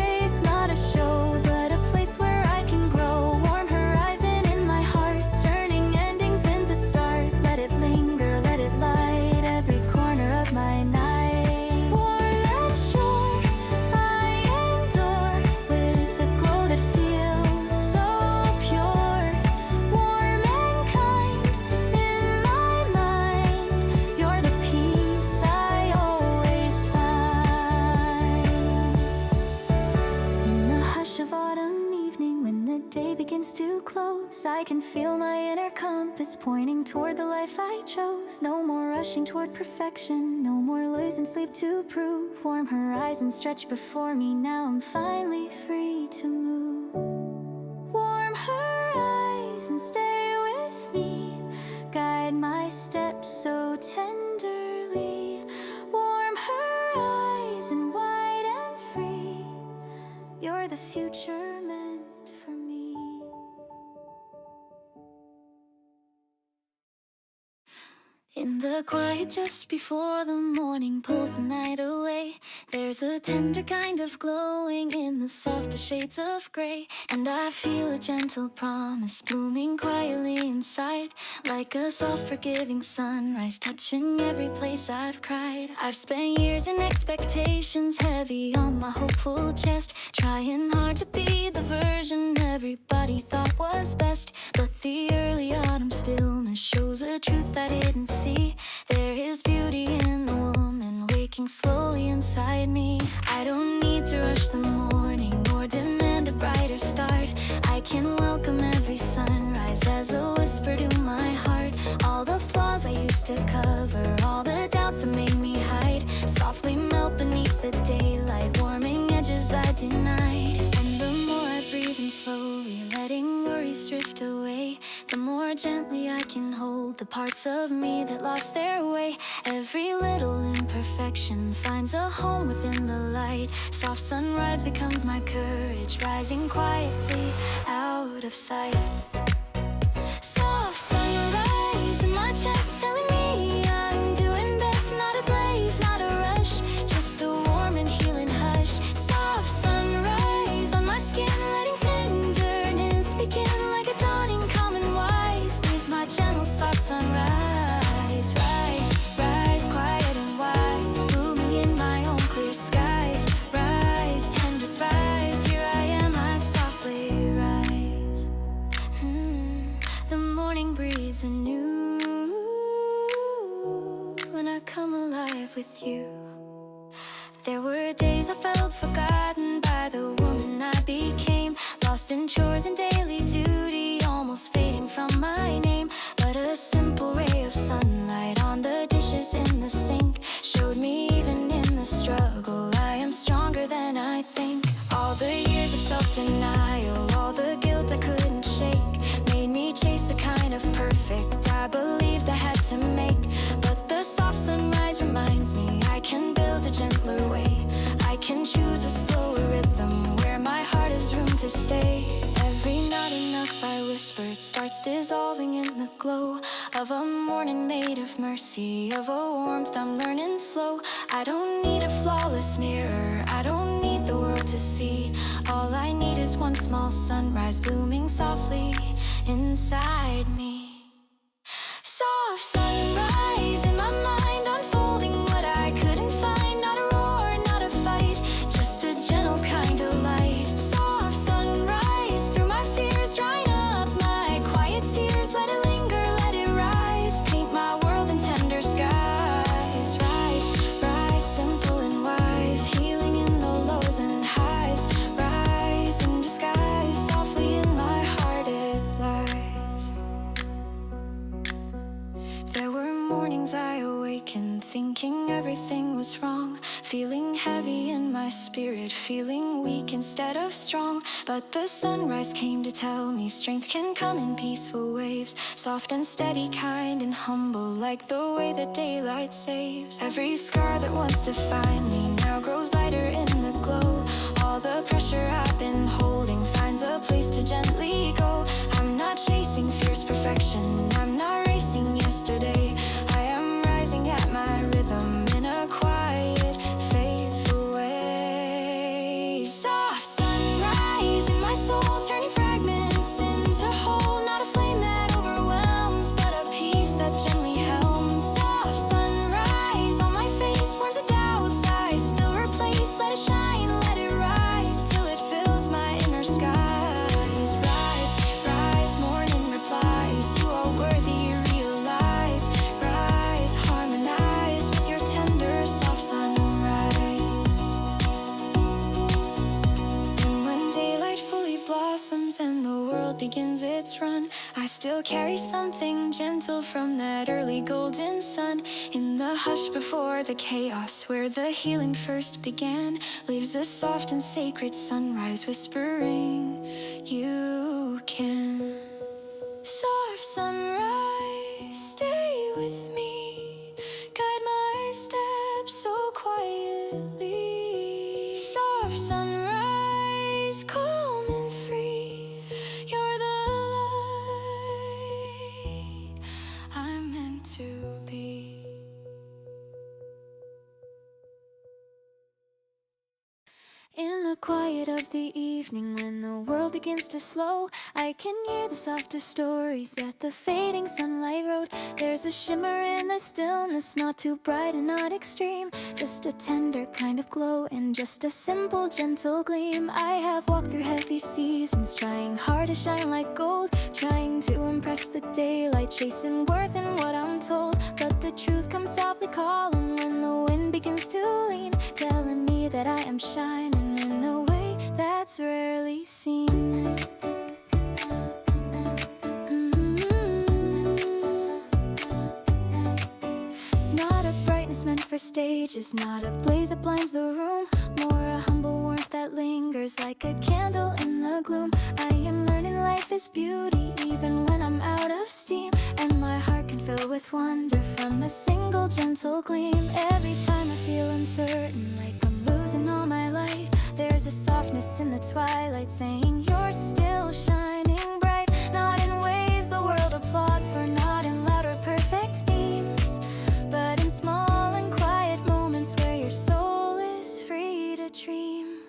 close, I can feel my inner compass pointing toward the life I chose. No more rushing toward perfection, no more losing sleep to prove. Warm horizons stretch before me, now I'm finally free to move. Warm horizons stay with me, guide my steps so tenderly. Warm horizon wide and free, you're the future meant for me. In the quiet just before the morning pulls the night away, there's a tender kind of glowing in the softer shades of gray. And I feel a gentle promise blooming quietly inside, like a soft forgiving sunrise touching every place I've cried. I've spent years in expectations heavy on my hopeful chest, trying hard to be the version everybody thought was best. But the early autumn stillness shows a truth I didn't see. There is beauty in the woman waking slowly inside me. I don't need to rush the morning or demand a brighter start. I can welcome every sunrise as a whisper to my heart. All the flaws I used to cover, all the doubts that made me hide, softly melt beneath the daylight, warming edges I denied. And the more I breathe in slowly, letting worries drift away, the more gently I can hold the parts of me that lost their way. Every little imperfection finds a home within the light. Soft sunrise becomes my courage, rising quietly out of sight. Soft sunrise in my chest telling me I'm doing best. Not a blaze, not a rush, just a warm and healing hush. Soft sunrise on my skin, letting tenderness begin, like a dawning calm and wise. Leaves my gentle soft sunrise. Rise, rise, quiet and wise, blooming in my own clear skies. Rise, tenders rise, here I am, I softly rise. The morning breeze anew, when I come alive with you. There were days I felt forgotten by the woman I became, lost in chores and daily duty, almost fading from my name. But a simple ray of sunlight on the dishes in the sink showed me even in the struggle I am stronger than I think. All the years of self-denial, all the guilt I couldn't shake, made me chase a kind of perfect I believed I had to make. But the soft sunrise reminds me I can build a gentler way. I can choose a slower rhythm where my heart has room to stay. Every not enough I whispered starts dissolving in the glow of a morning made of mercy, of a warmth I'm learning slow. I don't need a flawless mirror, I don't need the world to see. All I need is one small sunrise blooming softly inside me. Soft sunrise in my mind, unfolding what I couldn't find. Not a roar, not a fight, just a gentle kind of light. Soft sunrise through my fears, drying up my quiet tears. Let it linger, let it rise, paint my world in tender skies. Rise, rise, simple and wise, healing in the lows and highs. Rise in disguise, softly in my heart it lies. There were mornings I awakened thinking everything was wrong, feeling heavy in my spirit, feeling weak instead of strong. But the sunrise came to tell me strength can come in peaceful waves, soft and steady, kind and humble, like the way that daylight saves. Every scar that once defined me now grows lighter in the glow. All the pressure I've been holding finds a place to gently go. I'm not chasing fierce perfection, I'm not racing yesterday. I am rising at my rhythm in a quiet, faithful way. Soft sunrise in my soul, turning fragments into whole. Not a flame that overwhelms, but a peace that gently helms. Soft sunrise on my face, warms the doubts I still replace. Let it shine, let it rise, till it fills my inner skies. Rise, rise, morning replies, you are worthy, realize. begins its run. I still carry something gentle from that early golden sun. In the hush before the chaos, where the healing first began, leaves a soft and sacred sunrise whispering, you can. Soft sunrise, stay with me, guide my steps so quietly. Soft sunrise, calm and free, you're the light I'm meant to be. In the quiet of the evening, when the world begins to slow, I can hear the softer stories that the fading sunlight wrote. There's a shimmer in the stillness, not too bright and not extreme, just a tender kind of glow and just a simple gentle gleam. I have walked through heavy seasons, trying hard to shine like gold, trying to impress the daylight, chasing worth in what I'm told. But the truth comes softly calling when the wind begins to lean, telling me that I am shining in a way that's rarely seen. Not a brightness meant for stages, not a blaze that blinds the room, more a humble warmth that lingers like a candle in the gloom. I am learning life is beauty even when I'm out of steam, and my heart can fill with wonder from a single gentle gleam. Every time I feel uncertain, like I'm losing all my light, there's a softness in the twilight saying you're still shining bright. Not in ways the world applauds for, not in loud or perfect beams, but in small and quiet moments where your soul is free to dream.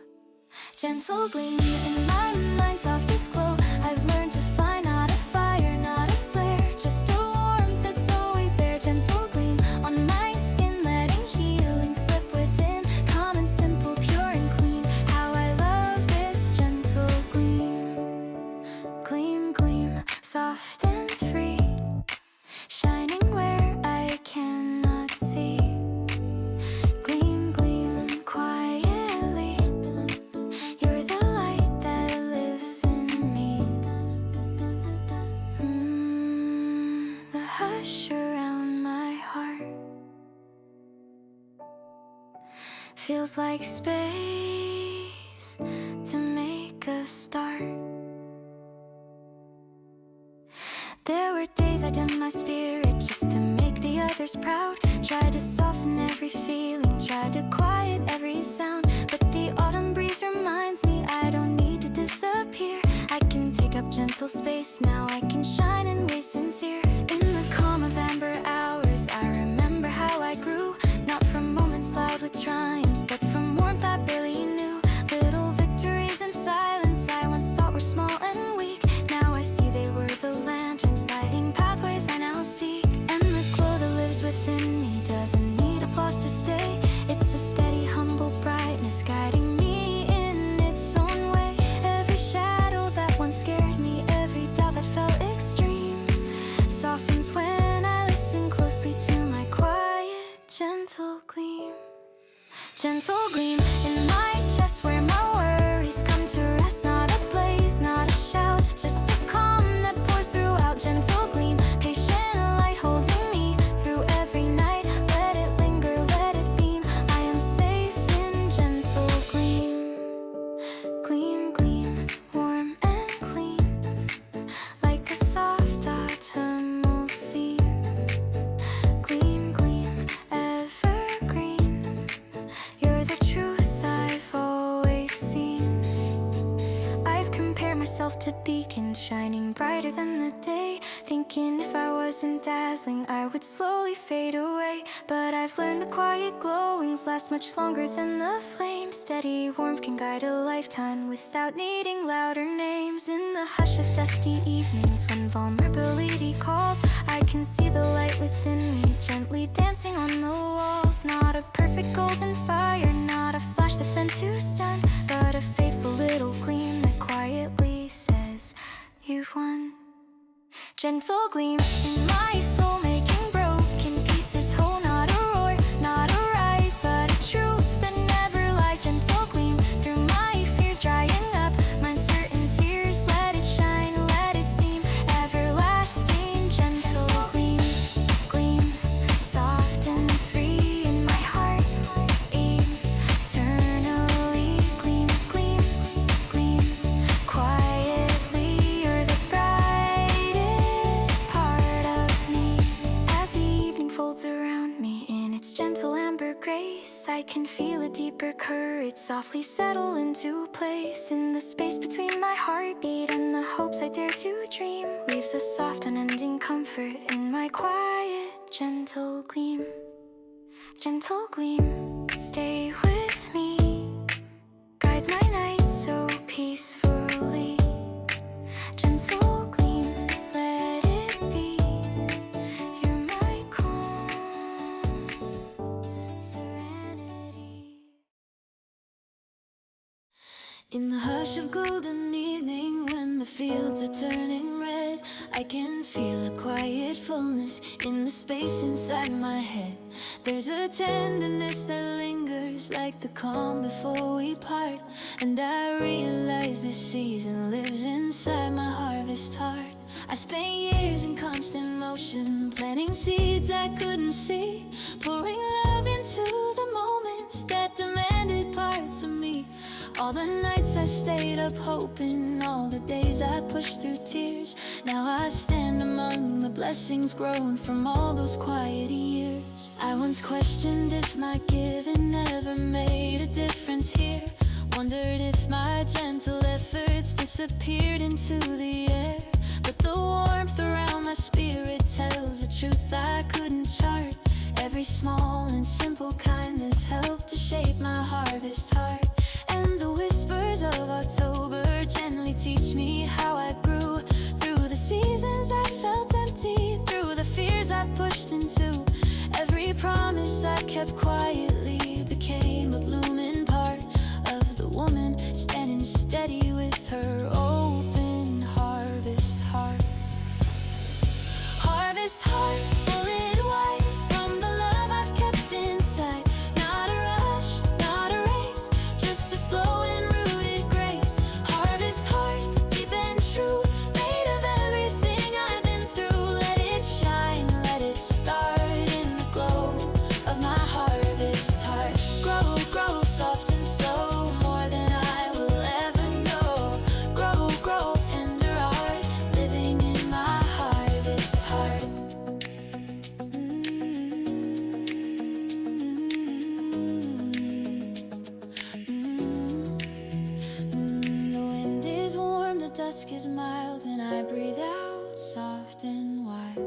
Gentle gleam in my mind, softest glow I've learned to find, not a fire, not a flare, just a warmth that's always there. Gentle gleam on my skin, letting healing slip within, calm and simple, pure and clean. How I love this gentle gleam. Gleam, gleam, soft and free, shining where I cannot see. Gleam, gleam, quietly, you're the light that lives in me. The hush around my heart feels like space to make a start. There were days I dimmed my spirit just to make the others proud, tried to soften every feeling, tried to quiet every sound, but the autumn breeze reminds me I don't need to disappear. I can take up gentle space now, I can shine in ways sincere. In the calm of amber hours I remember how I grew, not from moments loud with triumphs, but from warmth I barely knew. Little victories in silence I once thought were small and weak, now I see they were the lanterns lighting pathways I now seek. And the glow that lives within me doesn't need applause to stay, it's a steady humble brightness guiding me in its own way. Every shadow that once scared me, every doubt that felt extreme, softens when I listen closely to my quiet gentle gleam. Gentle gleam in my chest where my worries come to rest, not a blaze, not a shout, just a calm that pours throughout. Gentle gleam, patient light holding me through every night, let it linger, let it beam. I am safe in gentle gleam. Gleam, gleam, warm and clean, like a soft autumnal scene. Gleam, gleam, evergreen, you're the truth I've always seen. I've compared myself to beacons shining brighter than the day, thinking if I wasn't dazzling I would slowly fade away. But I've learned the quiet glowings last much longer than the flame. Steady warmth can guide a lifetime without needing louder names. In the hush of dusty evenings when vulnerability calls, I can see the light within me gently dancing on the walls. Not a perfect golden fire, not a flash that's meant to stun, but a faithful little gleam that quietly says you've won. Gentle gleam in my soul, making broken pieces whole. Not a roar, not a rise, but a truth that never lies. Gentle gleam through my fears, drying up my certain tears. Let it shine, let amber grace. I can feel a deeper courage softly settle into place. In the space between my heartbeat and the hopes I dare to dream, leaves a soft unending comfort in my quiet, gentle gleam. Gentle gleam, stay with me, guide my night so peacefully. Gentle gleam, let it be. You're my calm serenity. In the hush of golden evening, when the fields are turning red, I can feel a quiet fullness in the space inside my head. There's a tenderness that lingers like the calm before we part, and I realize this season lives inside my harvest heart. I spent years in constant motion, planting seeds I couldn't see, pouring love into the moments that demanded parts of me. All the nights I stayed up hoping, all the days I pushed through tears. Now I stand among the blessings grown from all those quiet years. I once questioned if my giving ever made a difference here, wondered if my gentle efforts disappeared into the air. But the warmth around my spirit tells a truth I couldn't chart. Every small and simple kindness helped to shape my harvest heart. And the whispers of October gently teach me how I grew. Through the seasons I felt empty, through the fears I pushed into, every promise I kept quietly became a blooming part of the woman standing steady with her open harvest heart. Harvest heart, full and wide from the love I've kept inside. Not a rush, not a race, just a slow and rooted grace. Harvest heart, deep and true, made of everything I've been through. Let it shine, let it start in the glow of my harvest heart. Grow, grow, soft and slow, more than I will ever know. Grow, grow, tender art, living in my harvest heart. The wind is warm, the dusk is mild, and I breathe out soft and wide.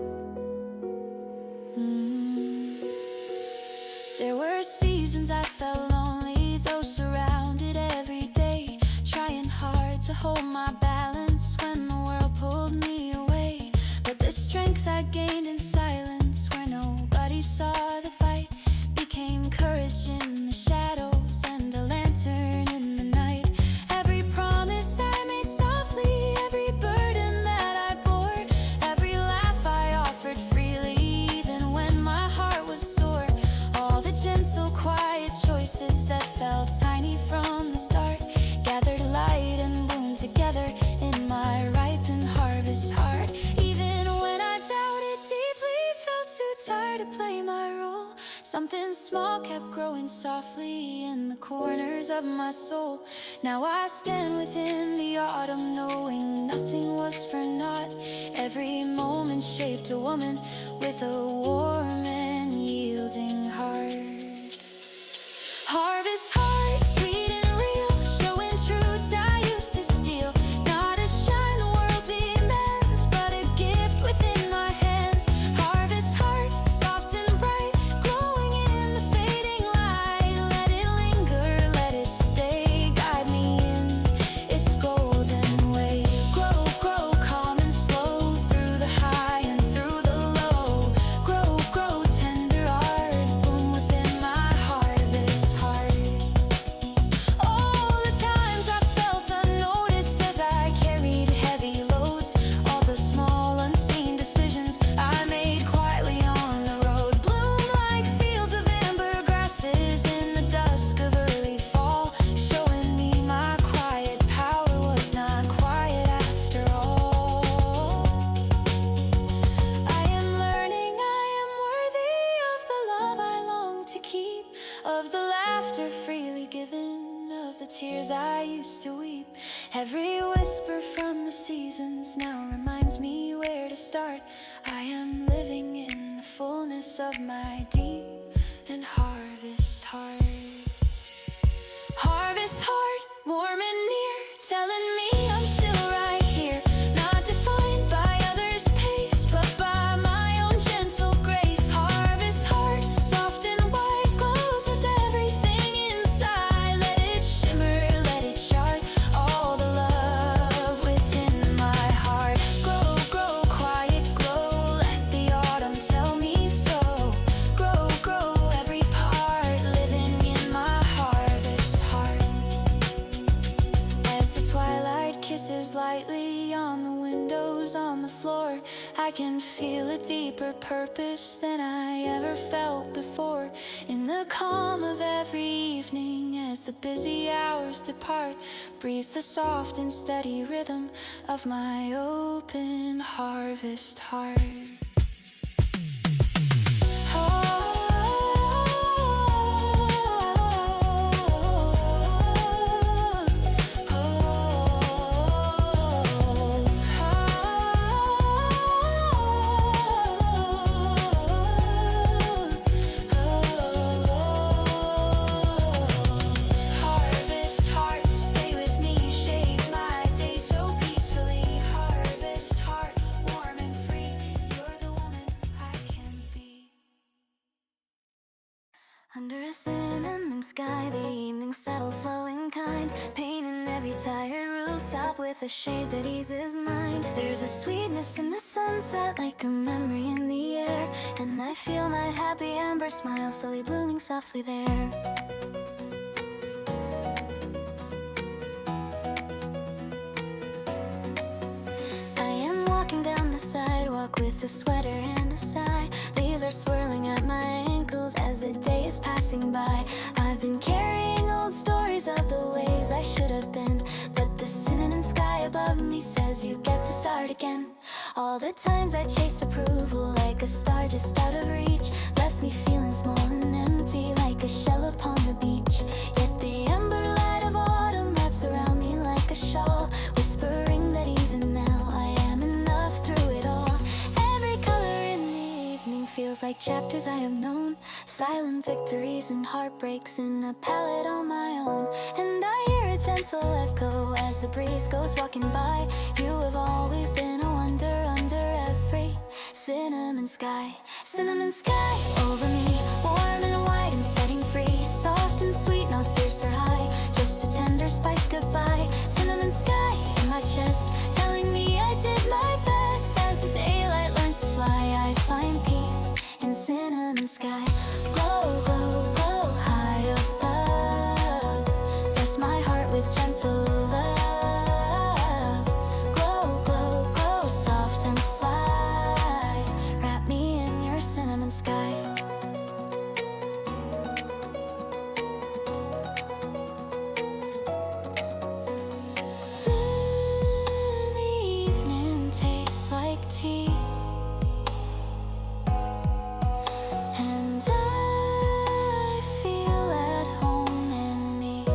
There were seasons I felt lonely, though surrounded every day, trying hard to hold my balance when the world pulled me away. But the strength I gained in silence, where nobody saw the fight, became courage in the shadows and a lantern in the night. Every promise I made softly, every burden that I bore, every laugh I offered freely, even when my heart was sore. All the gentle, quiet choices that felt tiny from the start gathered light and bloomed together in my ripened harvest heart. Even when I doubted deeply, felt too tired to play my role, something small kept growing softly in the corners of my soul. Now I stand within the autumn, knowing nothing was for naught. Every moment shaped a woman with a warm and yielding heart. Harvest heart, sweet and real, showing truths I used to steal. Not a shine the world demands, but a gift within my hands. Harvest heart, soft and bright, glowing in the fading light. Let it linger, let it stay, guide me in its golden way. Grow, grow, calm and slow, through the high and through the low. Grow, grow, tender art, bloom within my harvest heart. All the times I felt unnoticed as I carried heavy loads, all the small unseen decisions I made quietly on the road, bloom like fields of amber grasses in the dusk of early fall, showing me my quiet power was not quiet after all. I am learning I am worthy of the love I long to keep, of the laughter freely given, of the tears I used to weep. Every whisper from the seasons now reminds me where to start. I am living in the fullness of my deep, and harvest heart. Harvest heart, warm and near, telling me I'm still right here, not defined by others' pace, but by my own gentle grace. Harvest heart, soft and white, glows with everything inside. Let it shimmer, let it shine, all the love within my heart. Grow, grow, quiet glow, let the autumn tell me so. Grow, grow, every part, living in my harvest heart. As the twilight kisses lightly on the windows, on the floor, I can feel a deeper purpose than I ever felt before. In the calm of every evening, as the busy hours depart, breathes the soft and steady rhythm of my open harvest heart. Harvest heart, stay with me, shape my day so peacefully. Harvest heart, warm and free, you're the woman I can be. Under a cinnamon sky, the evening settles slow and kind, painting every tired rooftop with a shade that eases mind. There's a sweetness in the sunset, like a memory in the air, and I feel my happy amber smile slowly blooming softly there. I am walking down the sidewalk with a sweater and a sigh. Leaves are swirling at my ankles as the day is passing by. I've been carrying old stories of the ways I should have been, but the cinnamon sky above me says you get to start again. All the times I chased approval like a star just out of reach left me feeling small and empty like a shell upon the beach. Yet the ember light of autumn wraps around me like a shawl, whispering that even now I am enough through it all. Every color in the evening feels like chapters I have known, silent victories and heartbreaks in a palette on my own. And I hear a gentle echo as the breeze goes walking by. You have always been a wonder under every cinnamon sky. Cinnamon sky over me, warm and white and setting free, soft and sweet, not fierce or high, just a tender spice goodbye. Cinnamon sky in my chest, telling me I did my best. As the daylight learns to fly, I find peace in cinnamon sky. Glow, glow, glow, high above, dust my heart with gentle love. Glow, glow, glow, soft and sly, wrap me in your cinnamon sky. The evening tastes like tea, and I feel at home in me.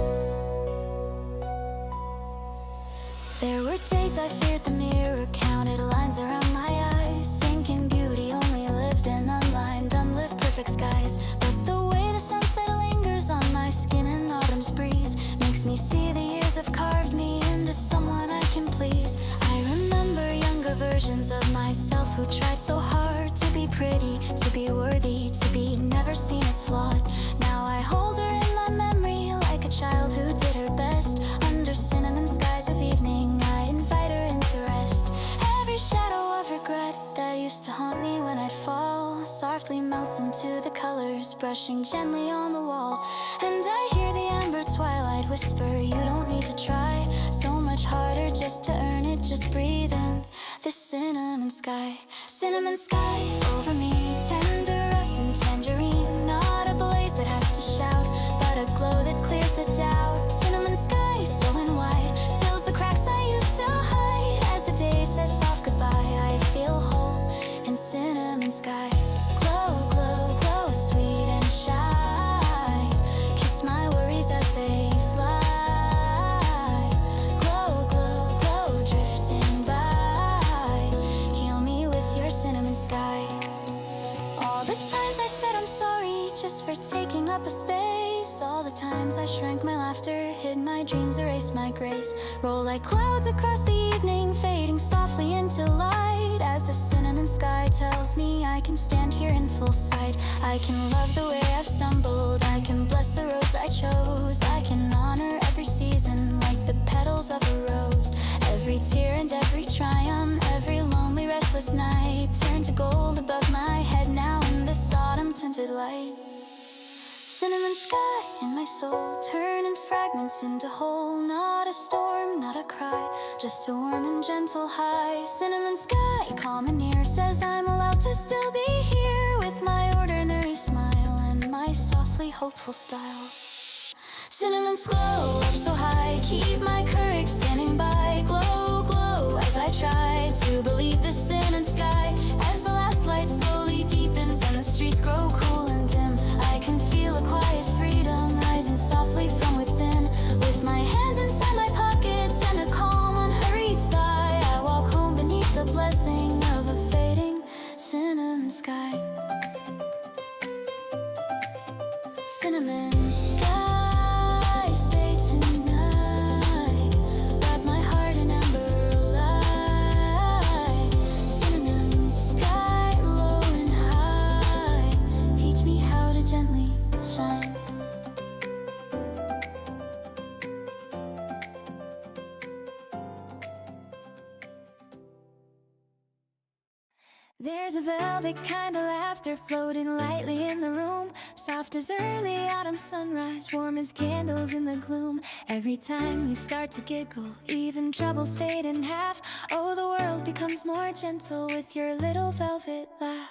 There were days I feared the mirror, counted lines around my eyes, thinking beauty only lived in unlined, unlit perfect skies. But the way the sunset lingers on my skin in autumn's breeze makes me see the years have carved me into someone I can please. I remember younger versions of myself who tried so hard to be pretty, to be worthy, to be never seen as flawed. Now I hold her in my memory like a child who did her best. Under cinnamon skies of evening, I invite her into rest. Every shadow of regret that used to haunt me when I'd fall softly melts into the colors, brushing gently on the wall. And I hear the amber twilight whisper, you don't need to try so much harder just to earn it, just breathe in this cinnamon sky. Cinnamon sky over me, tender rust and tangerine, not a blaze that has to shout, but a glow that clears the doubt. Cinnamon sky, slow and wide, fills the cracks I used to hide. As the day says soft goodbye, I feel whole in cinnamon sky. Glow, glow, glow, sweet and shy, kiss my worries as they fly. Glow, glow, glow, drifting by, heal me with your cinnamon sky. space. All the times I shrank my laughter, hid my dreams, erased my grace. Roll like clouds across the evening, fading softly into light. As the cinnamon sky tells me I can stand here in full sight. I can love the way I've stumbled, I can bless the roads I chose. I can honor every season like the petals of a rose. Every tear and every triumph, every lonely restless night turn to gold above my head now in this autumn tinted light. Cinnamon sky in my soul, turning fragments into whole. Not a storm, not a cry, just a warm and gentle high. Cinnamon sky, calm and near, says I'm allowed to still be here with my ordinary smile and my softly hopeful style. Cinnamon's glow up so high, keep my courage standing by. Glow, glow as I try to believe the cinnamon sky. As the last light slowly deepens and the streets grow cool and dim, I can feel a quiet freedom rising softly from within. With my hands inside my pockets and a calm unhurried sigh, I walk home beneath the blessing of a fading cinnamon sky. Cinnamon sky, stay tonight. Wrap my heart in amber light. Cinnamon sky, low and high. Teach me how to gently shine. There's a velvet kind of laughter floating lightly in the room, soft as early autumn sunrise, warm as candles in the gloom. Every time you start to giggle, even troubles fade in half. Oh, the world becomes more gentle with your little velvet laugh.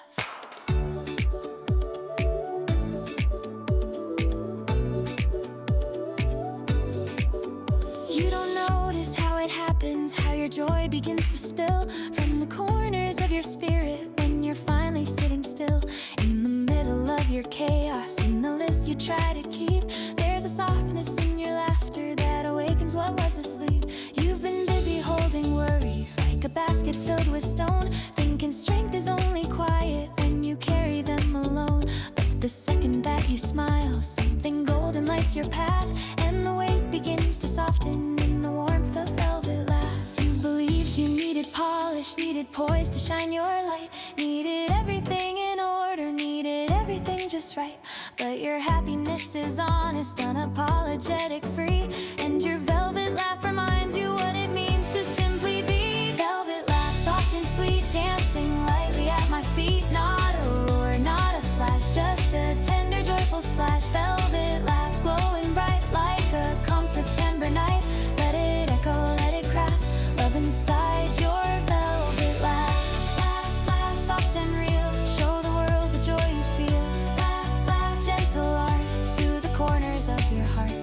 You don't notice how it happens, how your joy begins to spill from the corners of your spirit when you're finally sitting still. In the middle of your chaos, in the list you try to keep, there's a softness in your laughter that awakens what was asleep. You've been busy holding worries like a basket filled with stone, thinking strength is only quiet when you carry them alone. But the second that you smile, something golden lights your path, and the weight begins to soften in the warmth of velvet laugh. You've believed you needed polish, needed poise to shine your light, needed everything in order, needed everything just right. But your happiness is honest, unapologetic, free, and your velvet laugh reminds you what it means to simply be. Velvet laugh, soft and sweet, dancing lightly at my feet. Not a roar, not a flash, just a tender, joyful splash. Velvet laugh, glowing bright like a calm September night. Let it echo, let it craft love inside your velvet laugh. Laugh, laugh, soft and real, show the world the joy you feel. Laugh, laugh, gentle art, soothe the corners of your heart.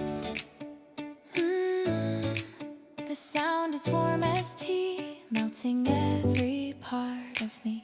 The sound is warm as tea, melting every part of me.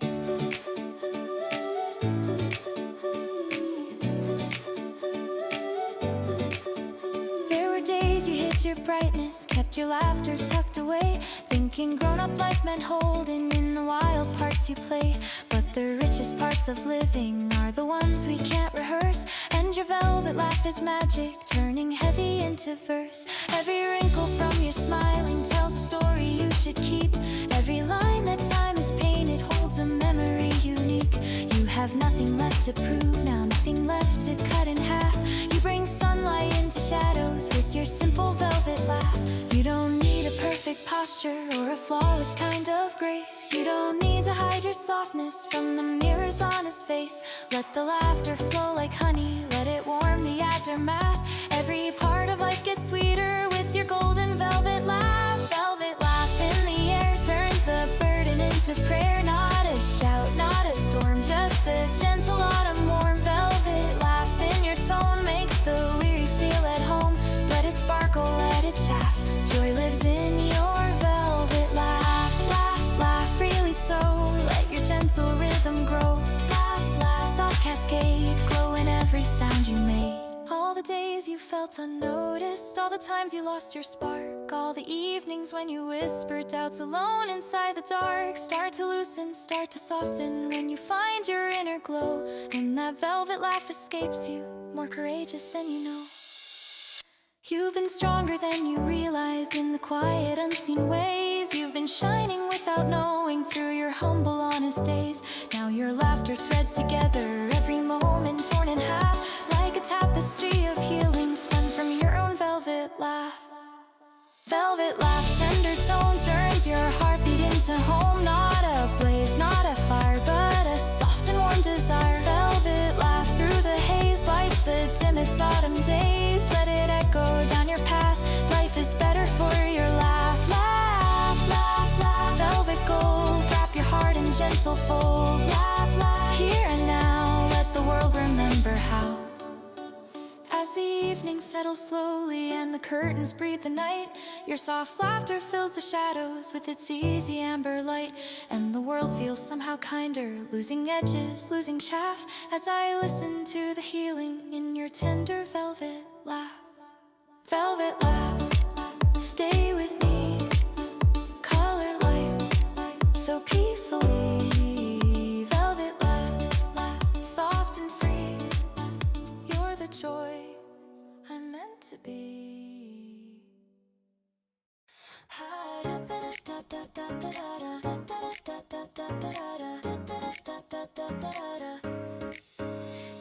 There were days you hid your brightness, kept your laughter tucked away, thinking grown-up life meant holding in the wild parts you play. But the richest parts of living are the ones we can't rehearse, and your velvet laugh is magic, turning heavy into verse. Every wrinkle from your smiling tells a story you should keep. Every line that time has painted holds a memory unique. You have nothing left to prove now, nothing left to cut in half. You bring sunlight into shadows with your simple velvet laugh. You don't need a perfect posture or a flawless kind of grace. You don't need to hide your softness from the mirror's honest face. Let the laughter flow like honey, let it warm the aftermath. Every part of life gets sweeter with your golden velvet laugh. Velvet laugh in the air turns the burden into prayer. Not a shout, not a storm, just a gentle autumn warm. Velvet laugh in your tone makes the weary feel at home. Let it sparkle, let it chaff, joy lives in your velvet laugh. Laugh, laugh freely so, let your gentle rhythm grow. Laugh, laugh, soft cascade, glow in every sound you made. All the days you felt unnoticed, all the times you lost your spark, all the evenings when you whispered doubts alone inside the dark, start to loosen, start to soften when you find your inner glow, and that velvet laugh escapes you more courageous than you know. You've been stronger than you realized in the quiet, unseen ways. You've been shining without knowing through your humble, honest days. Now your laughter threads together every moment torn in half, like a tapestry of healing spun from your own velvet laugh. Velvet laugh, tender tone turns your heartbeat into home. Not a blaze, not a fire, but a soft and warm desire. Velvet laugh through the haze, lights the dimmest autumn days. Let it echo down your path. Life is better for your laugh. Laugh, laugh, laugh. Velvet gold, wrap your heart in gentle fold. Laugh, laugh, here and now, let the world remember how. As the evening settles slowly and the curtains breathe the night, your soft laughter fills the shadows with its easy amber light. And the world feels somehow kinder, losing edges, losing chaff, as I listen to the healing in your tender velvet laugh. Velvet laugh, stay with me, color life so peacefully. Velvet laugh, soft and free, you're the joy I'm meant to be.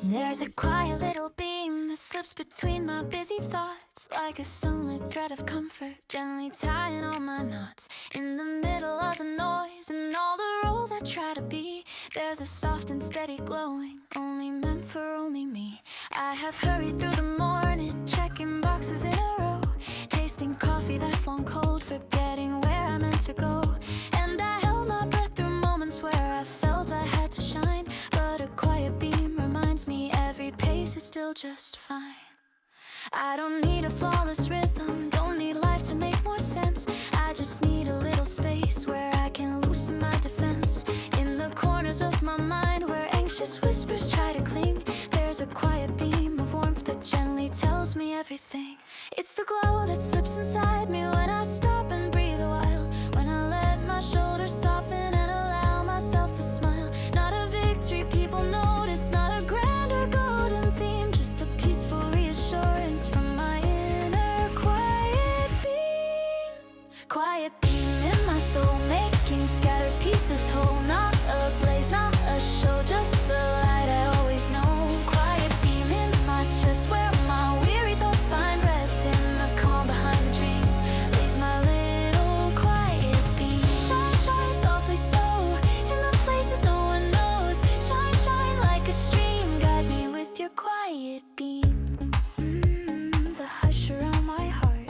There's a quiet little beam that slips between my busy thoughts, like a sunlit thread of comfort, gently tying all my knots. In the middle of the noise and all the roles I try to be, there's a soft and steady glowing, only meant for only me. I have hurried through the morning, checking boxes in a row, tasting coffee that's long cold, forgetting where I meant to go. And I held my breath through moments where I felt I had to shine, but a quiet beam reminds me every pace is still just fine. I don't need a flawless rhythm, don't need life to make more sense. I just need a little space where I can loosen my defense. In the corners of my mind where anxious whispers try to cling, there's a quiet beam of warmth that gently tells me everything. It's the glow that slips inside me when I stop and breathe a while, when I let my shoulders soften and allow myself to smile. Not a victory people notice, not a grand or golden theme, just the peaceful reassurance from my inner quiet beam. Quiet beam in my soul, making scattered pieces whole. Not a blaze, not a show, just the light I always know. Quiet beam in my chest where my weary thoughts find rest. In the calm behind the dream lays my little quiet beam. Shine, shine softly so in the places no one knows. Shine, shine like a stream, guide me with your quiet beam. The hush around my heart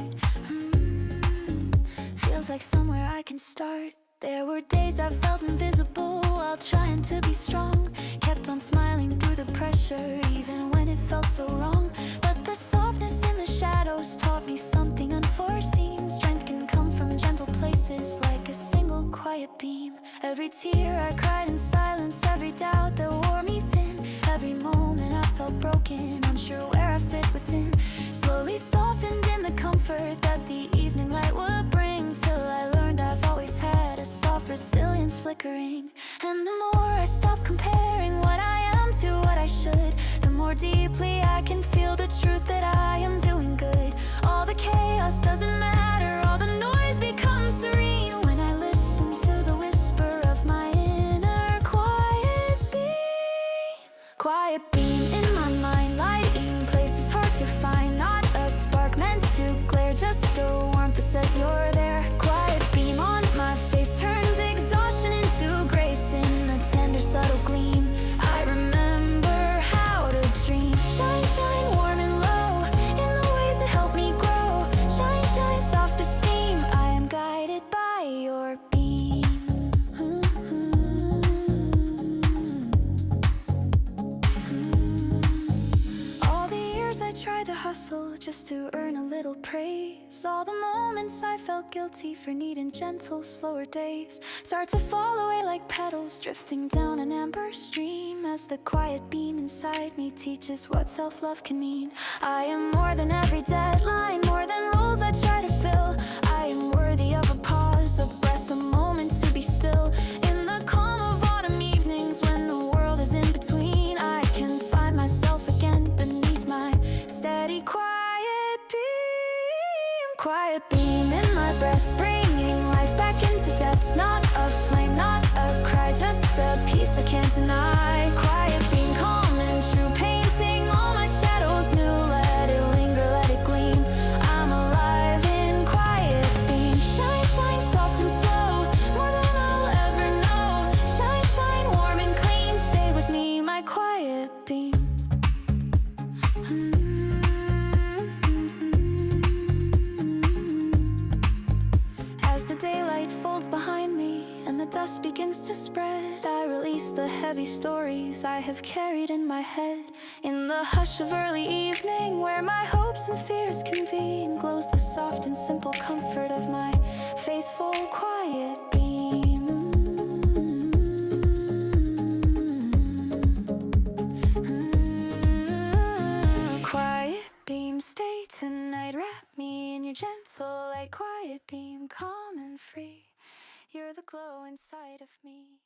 feels like somewhere I can start. There were days I felt invisible while trying to be strong. Kept on smiling through the pressure even when it felt so wrong. But the softness in the shadows taught me something unforeseen. Strength can come from gentle places like a single quiet beam. Every tear I cried in silence, every doubt that wore me thin, every moment I felt broken, unsure where I fit within, slowly softened in the comfort that the evening light would bring, till I learned I've always had a soft resilience flickering. And the more I stop comparing what I am to what I should, the more deeply I can feel the truth that I am doing good. All the chaos doesn't matter, all the noise becomes serene when I listen to the whisper of my inner quiet beam. Quiet beam in my mind, lighting places hard to find. Not a spark meant to glare, just a warmth that says you're there. Quiet beam on my face turns exhaustion into grace in the tender subtle gleam. I remember how to dream. Shine, shine warm and low in the ways that help me grow. Shine, shine soft esteem, I am guided by your beam. All the years I tried to hustle just to earn a little praise. All the moments I felt guilty for needing gentle, slower days start to fall away like petals drifting down an amber stream, as the quiet beam inside me teaches what self-love can mean. I am more than every deadline, more than roles I try to fill. I am worthy of a pause, a breath, a moment to be still. In the calm of autumn evenings when the world is in between, I can find myself again beneath my quiet beam in my breath, bringing life back into depths. Not a flame, not a cry, just a peace I can't deny. Quiet beam, calm and true, painting all my shadows new. Let it linger, let it gleam. I'm alive in quiet beam. Shine, shine, soft and slow, more than I'll ever know. Shine, shine, warm and clean, stay with me, my quiet beam. As the daylight folds behind me and the dust begins to spread, I release the heavy stories I have carried in my head. In the hush of early evening, where my hopes and fears convene, glows the soft and simple comfort of my faithful quiet beam. Quiet beam, stay tonight, wrap me in your gentle light. Quiet beam, calm and free, you're the glow inside of me.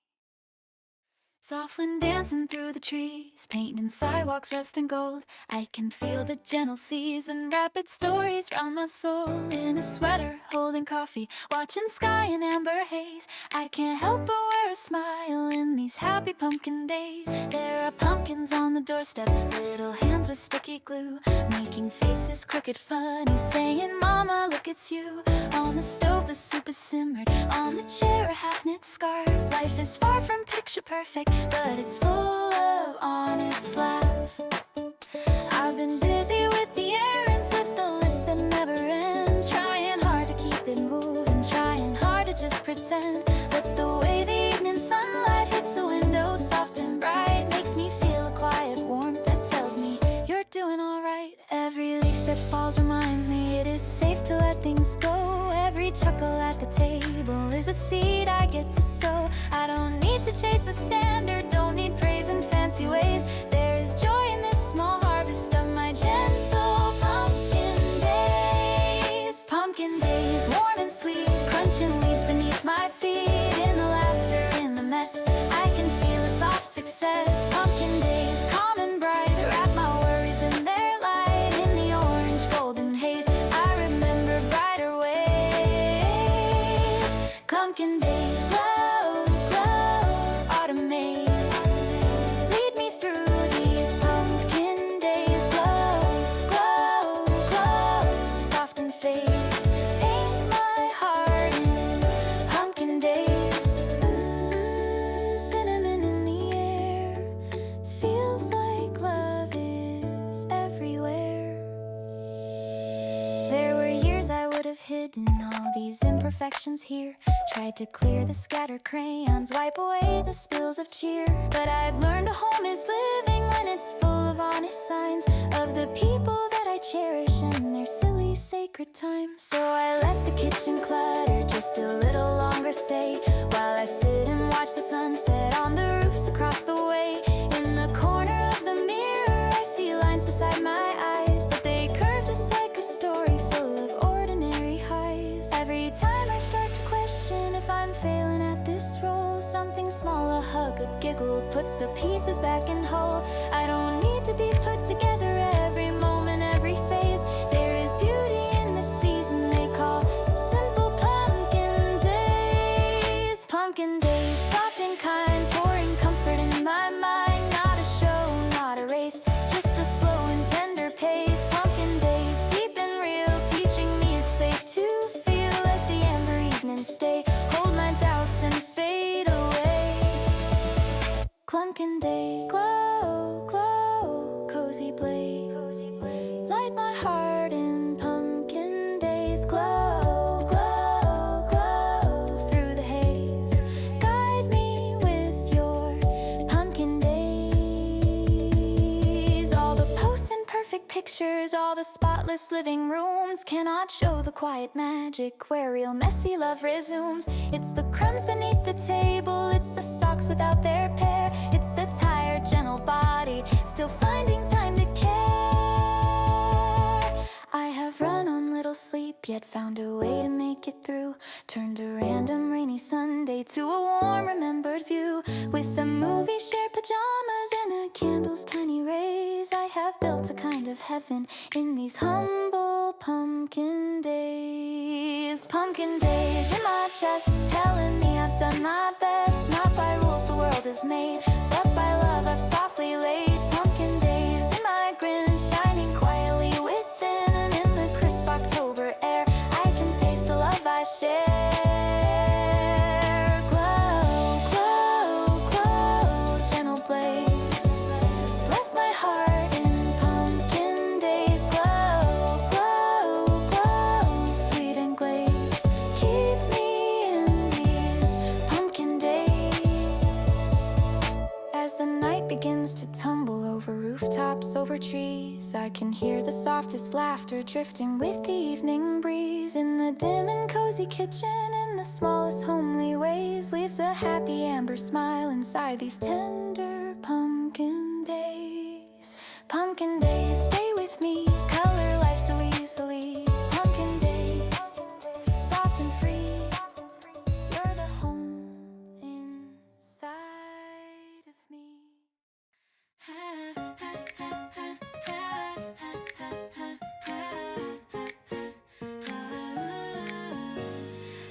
Soft wind dancing through the trees, painting sidewalks rust in gold. I can feel the gentle seas and rapid stories round my soul. In a sweater, holding coffee, watching sky in amber haze, I can't help but wear a smile in these happy pumpkin days. There are pumpkins on the doorstep, little hands with sticky glue, making faces crooked funny, saying, Mama, look, it's you. On the stove, the soup is simmered, on the chair, a half-knit scarf. Life is far from picture perfect, but it's full of honest laugh. I've been busy with the errands, with the list that never ends, trying hard to keep it moving, trying hard to just pretend. But the way the evening sunlight hits the window, soft and bright, makes me feel a quiet warmth that tells me you're doing alright. Every leaf that falls reminds me it is safe to let things go. Every chuckle at the table is a seed I get to sow. I don't need to chase a standard, don't need praise in fancy ways. There is joy in this small harvest of my gentle pumpkin days. Pumpkin days, warm and sweet, crunching leaves beneath my feet. In the laughter, in the mess, I can feel a soft success. Pumpkin days, calm and bright, wrap my worries in their light. In the orange golden haze, I remember brighter ways. Pumpkin days, glow, glow, autumn maze, lead me through these pumpkin days. Glow, glow, glow, soft and phased, paint my heart in pumpkin days. Cinnamon in the air, feels like love is everywhere. There were years I would have hidden all these imperfections here, tried to clear the scattered crayons, wipe away the spills of cheer. But I've learned a home is living when it's full of honest signs of the people that I cherish and their silly sacred time. So I let the kitchen clutter just a little longer stay, while I sit and watch the sunset on the roofs across the way. In the corner of the mirror, I see lines beside my eyes, but they curve just like a story full of ordinary highs. Every time I start to question if I'm failing at this role, something small, a hug, a giggle, puts the pieces back in whole. I don't need to be put together every moment, every phase. There is beauty in the season they call simple pumpkin days. Pumpkin days, soft and kind, pouring comfort in my mind. Not a show, not a race, just a slow and tender pace. Pumpkin days, deep and real, teaching me it's safe to feel. Let the amber evening stay, hold my doubts and fade away. Pumpkin day, glow, glow, cozy blaze, light my heart in pumpkin days. Glow, glow, glow through the haze, guide me with your pumpkin days. All the posts and perfect pictures, all the spotless living rooms cannot show the quiet magic where real messy love resumes. It's the crumbs beneath the table, it's the socks without their pair, it's the tired gentle body still finding time to care. I have run on little sleep, yet found a way to make it through. Turned a random rainy Sunday to a warm remembered view. With a movie, shared pajamas, and a candle's tiny rays, I have built a kind of heaven in these humble pumpkin days. Pumpkin days in my chest, telling me I've done my best. Not by rules the world is made, but by love I've softly laid. Pumpkin days in my grin, shining quietly within. And in the crisp October air, I can taste the love I share. Glow, glow, glow, gentle blaze. Bless my heart in pumpkin days. Glow, glow, glow, sweet and glaze. Keep me in these pumpkin days. As the night begins to tumble over rooftops, over trees, I can hear the softest laughter drifting with the evening breeze. In the dim and cozy kitchen, in the smallest homely ways, leaves a happy amber smile inside these tender pumpkin days. Pumpkin days, stay with me, color life so easily. Pumpkin days, soft and free, you're the home inside of me.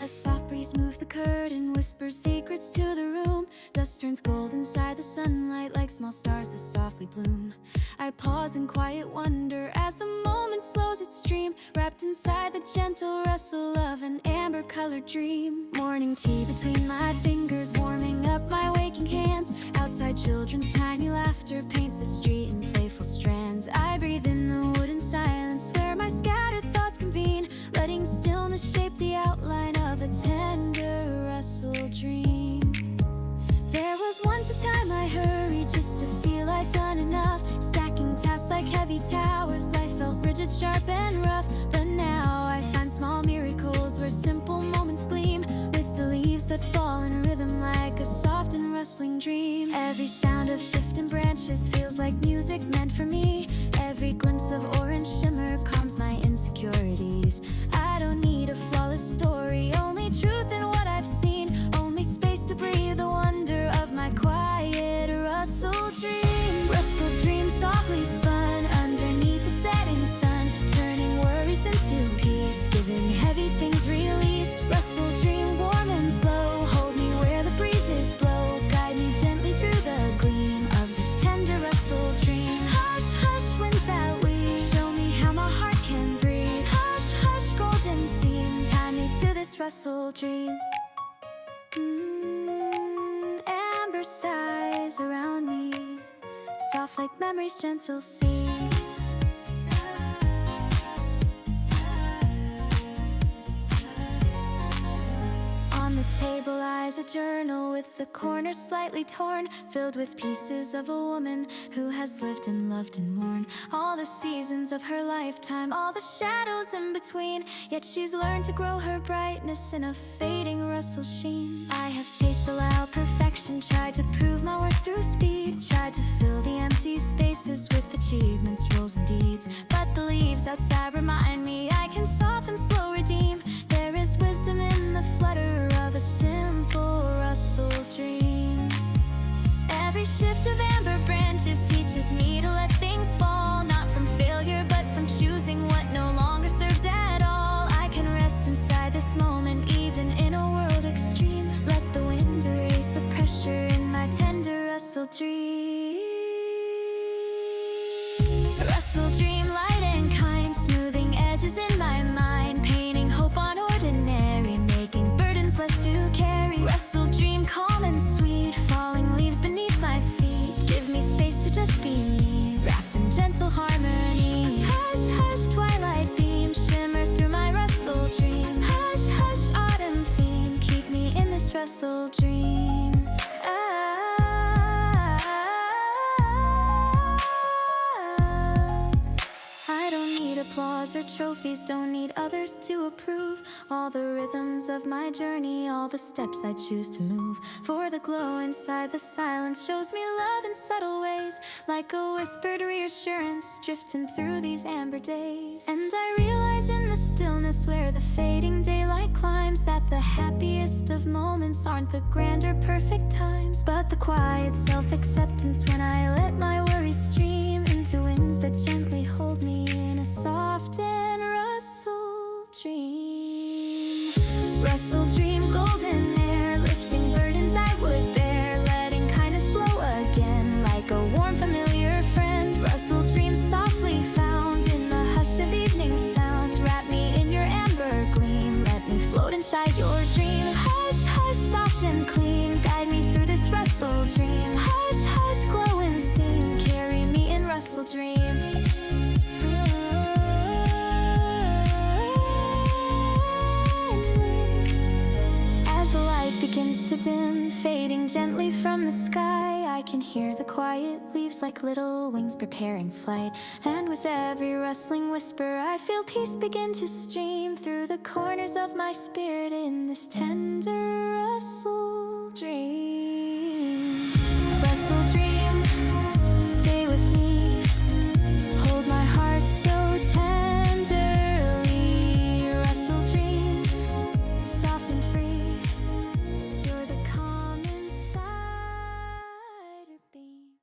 A soft breeze moves the curtain, whispers secrets to the room. Dust turns gold inside the sunlight like small stars that softly bloom. I pause in quiet wonder as the moment slows its stream, wrapped inside the gentle rustle of an amber-colored dream. Morning tea between my fingers, warming up my waking hands. Outside children's tiny laughter paints the street in playful strands. I breathe in the wooden silence where my scattered thoughts convene, letting stillness shape the outline of a tender rustle dream. There was once a time I hurried just to feel I'd done enough, stacking tasks like heavy towers. Life felt rigid, sharp and rough, but now I find small miracles where simple moments gleam, with the leaves that fall in rhythm like a soft and rustling dream. Every sound of shifting branches feels like music meant for me. Every glimpse of orange shimmer calms my insecurities. I don't need a flawless story, only truth in what I've seen. Only space to breathe the wonder of my quiet rustle dream. Rustle dream softly spun underneath the setting sun, turning worries into peace, giving heavy things release. Rustle dream warm and slow, hold me where the breezes blow, guide me gently through the gleam of this tender rustle dream. Hush, hush, winds that weave, show me how my heart can breathe. Hush, hush, golden seam, tie me to this rustle dream. Amber sighs around me, soft like memory's gentle sea. On the table lies a journal with the corners slightly torn, filled with pieces of a woman who has lived and loved and mourned all the seasons of her lifetime, all the shadows in between. Yet she's learned to grow her brightness in a fading rustle sheen. I have chased the loud perfection, tried to prove my worth through speed, tried to fill the empty spaces with achievements, roles and deeds. But the leaves outside remind me I can soften, slow, redeem. There is wisdom in the flutter of a simple rustle dream. Every shift of amber branches teaches me to let things fall, not from failure but from choosing what no longer serves at all. I can rest inside this moment even in a world extreme. Let the wind erase the pressure in my tender rustle dream. Rustle dream, light and kind, smoothing edges in my mind, painting hope on ordinary, making burdens less to carry. Rustle dream, calm and sweet, falling leaves beneath my feet, give me space to just be me, wrapped in gentle harmony. Hush, hush, twilight beam, shimmer through my rustle dream. Hush, hush, autumn theme, keep me in this rustle dream. I don't need applause or trophies, don't need others to approve. All the rhythms of my journey, all the steps I choose to move. For the glow inside the silence shows me love in subtle ways, like a whispered reassurance drifting through these amber days. And I realize in the stillness where the fading daylight climbs, that the happiest of moments aren't the grand or perfect times, but the quiet self-acceptance when I let my worries stream into winds that gently hold me in a soft and rust Rustle Dream, golden air, lifting burdens I would bear, letting kindness flow again like a warm familiar friend. Rustle Dream, softly found in the hush of evening sound, wrap me in your amber gleam, let me float inside your dream. Hush, hush, soft and clean, guide me through this Rustle Dream. Hush, hush, glow and sing, carry me in Rustle Dream. As the light begins to dim, fading gently from the sky, I can hear the quiet leaves like little wings preparing flight. And with every rustling whisper, I feel peace begin to stream through the corners of my spirit in this tender Rustle Dream. Rustle Dream, stay with me, hold my heart so tenderly. Rustle Dream, soft and free, you're the calm inside her beam.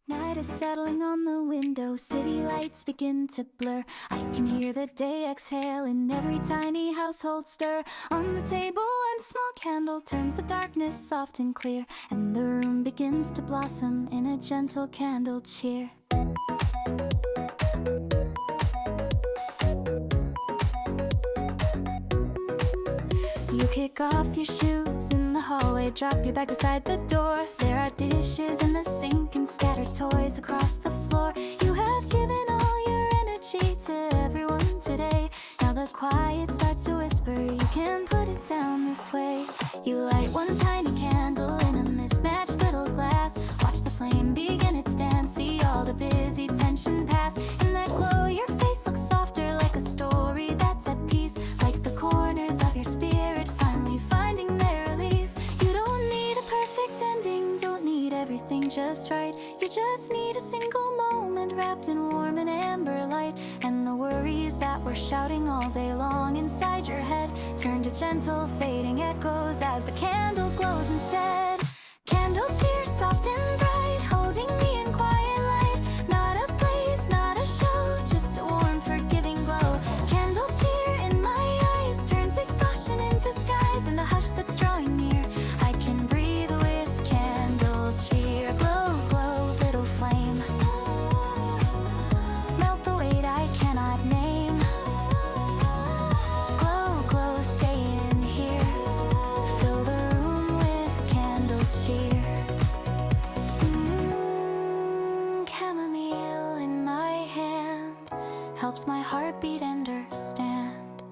Night is settling on the window, city lights begin to blur. I can hear the day exhale in every tiny household stir. On the table, one small candle turns the darkness soft and clear, and the room begins to blossom in a gentle candle cheer. You kick off your shoes in the hallway, drop your bag beside the door. There are dishes in the sink and scattered toys across the floor. You have given all your energy to everyone today. Now the quiet starts to whisper, you can put it down this way. You light one tiny candle in a mismatched little glass, watch the flame begin its dance, see all the busy tension pass. In that glow your face looks softer, like a story that's at peace, like the corners of your spirit finally finding their release. You don't need a perfect ending, don't need everything just right. You just need a single moment wrapped in warm and amber light. And the worries that were shouting all day long inside your head turn to gentle fading echoes as the candle glows instead. Candle cheer, soft and bright, holding me in quiet light. Not a blaze, not a show, just a warm forgiving glow. Candle cheer in my eyes turns exhaustion into skies. In the hush that's drawing near, I can breathe with candle cheer. Glow, glow, little flame, melt the weight I cannot name. Glow, glow, stay in here, fill the room with candle cheer. Chamomile in my hand helps my heartbeat understand.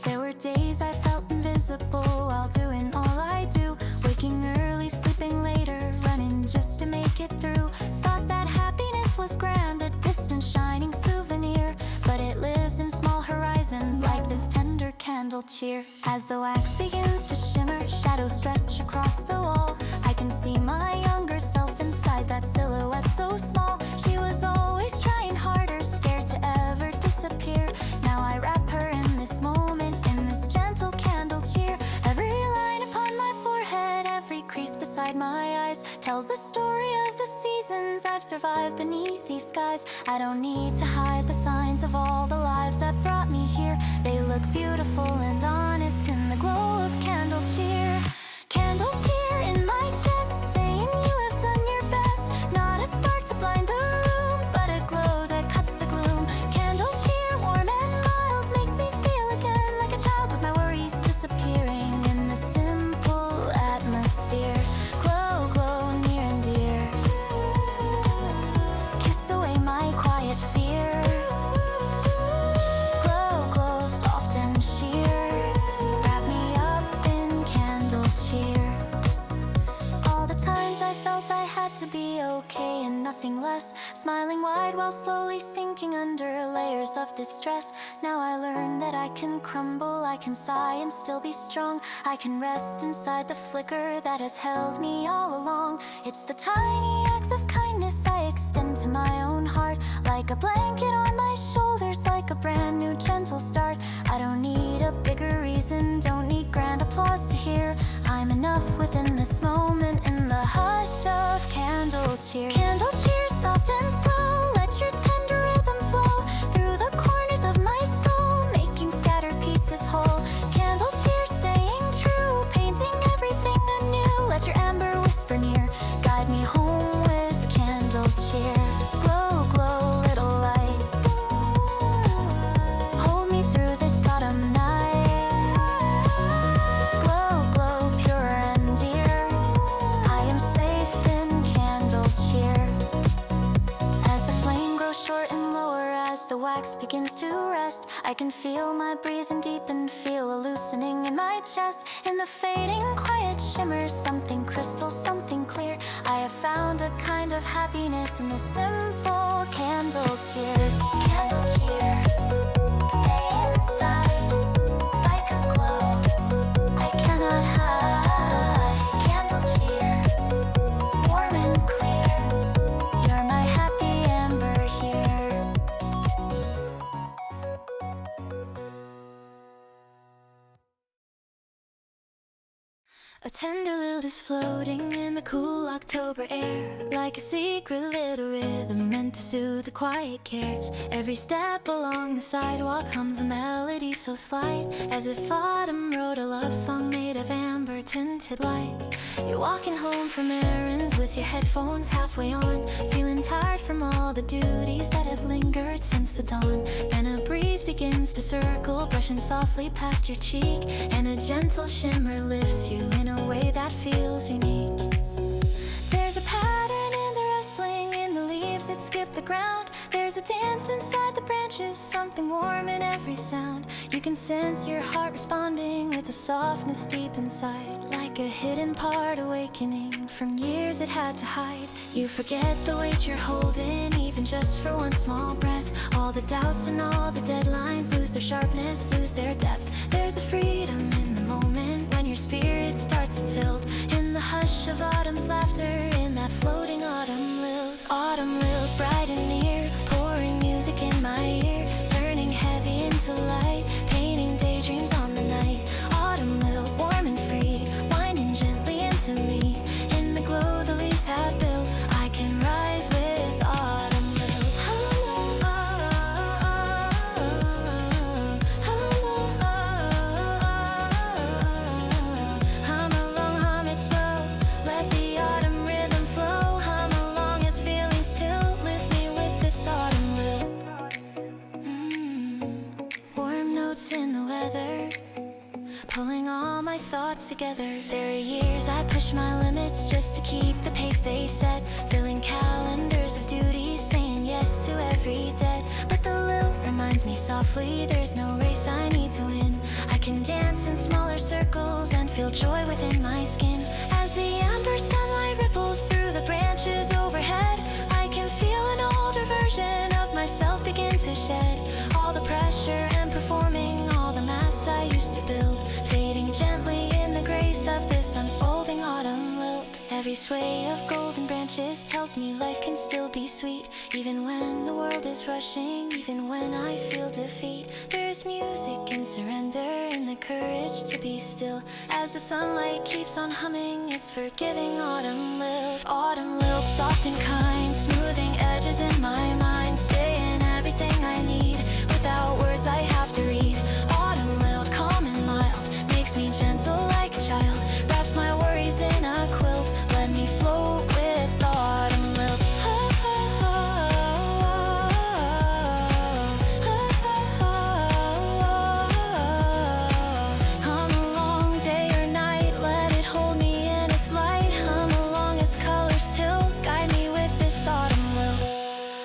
There were days I felt invisible while doing all I do, waking early, sleeping later, running just to make it through. Thought that happiness was grand, a distant shining souvenir, but it lives in small horizons like this tender candle cheer. As the wax begins to shimmer, shadows stretch across the wall. I can see my younger self inside that silhouette so small. She was always trying harder, scared to ever disappear. Now I wrap her in this moment, in this gentle candle cheer. Every line upon my forehead, every crease beside my eyes tells the story of the seasons I've survived beneath these skies. I don't need to hide the signs of all the lives that brought me here. They look beautiful and honest in the glow of candle cheer. Candle cheer in my chest, saying you have done your best. Not a spark to blind the room, but a glow that cuts the gloom. Candle cheer, warm and mild, makes me feel again like a child, with my worries disappearing in the simple atmosphere. Glow, glow, near and dear, kiss away my quiet fear. Glow, glow, soft and sheer, wrap me up in candle cheer. All the times I felt I had to be okay and nothing less, smiling wide while slowly sinking under layers of distress. Now I learn that I can crumble, I can sigh and still be strong. I can rest inside the flicker that has held me all along. It's the tiny acts of kindness I extend to my own heart, like a blanket on my shoulders, like a brand new gentle start. I don't need a bigger reason, don't need grand applause to hear. I'm enough within this moment, in the hush of candle cheer. Candle cheer, soft and slow, let your tender rhythm flow through the corners of my soul, making scattered pieces whole. Candle cheer, begins to rest. I can feel my breathing deepen, feel a loosening in my chest. In the fading quiet shimmers something crystal, something clear. I have found a kind of happiness in the simple candle cheer. Candle cheer, stay inside like a glow I cannot hide. Candle cheer, warm and clear. You're my happy amber here. A tender lilt is floating in the cool October air, like a secret little rhythm meant to soothe the quiet cares. Every step along the sidewalk hums a melody so slight, as if autumn wrote a love song made of amber tinted light. You're walking home from errands with your headphones halfway on, feeling tired from all the duties that have lingered since the dawn. Then a breeze begins to circle, brushing softly past your cheek, and a gentle shimmer lifts you in a way that feels unique. There's a pattern in the rustling in the leaves that skip the ground. There's a dance inside the branches, something warm in every sound. You can sense your heart responding with a softness deep inside, like a hidden part awakening from years it had to hide. You forget the weight you're holding, even just for one small breath. All the doubts and all the deadlines lose their sharpness, lose their depth. There's a freedom in the moment when your spirit starts to tilt, in the hush of autumn's laughter, in that floating autumn lilt. Autumn lilt, bright and near, pouring music in my ear, turning heavy into light, painting daydreams on the night. Autumn lilt, warm and free, winding gently into me. In the glow the leaves have built, I can rise with autumn lilt. Hum along, hum it slow, let the autumn rhythm flow. Hum along as feelings tilt, lift me with this autumn lilt. Warm notes in the weather, pulling all my thoughts together. There are years I push my limits just to keep the pace they set, filling calendars of duties, saying yes to every debt. But the lilt reminds me softly, there's no race I need to win. I can dance in smaller circles and feel joy within my skin. As the amber sunlight ripples through the branches overhead, I can feel an older version of myself begin to shed. All the pressure and performing, all the masks I used to build, fading gently in the grace of this unfolding autumn lilt. Every sway of golden branches tells me life can still be sweet, even when the world is rushing, even when I feel defeat. There's music in surrender, in the courage to be still. As the sunlight keeps on humming, it's forgiving autumn lilt. Autumn lilt, soft and kind, smoothing edges in my mind, saying everything I need without words I have to read. Autumn lilt, calm and mild, makes me gentle like a child, wraps my worries in a quilt, let me float with autumn lilt. Hum along day or night, let it hold me in its light. Hum along as colors tilt, guide me with this autumn lilt.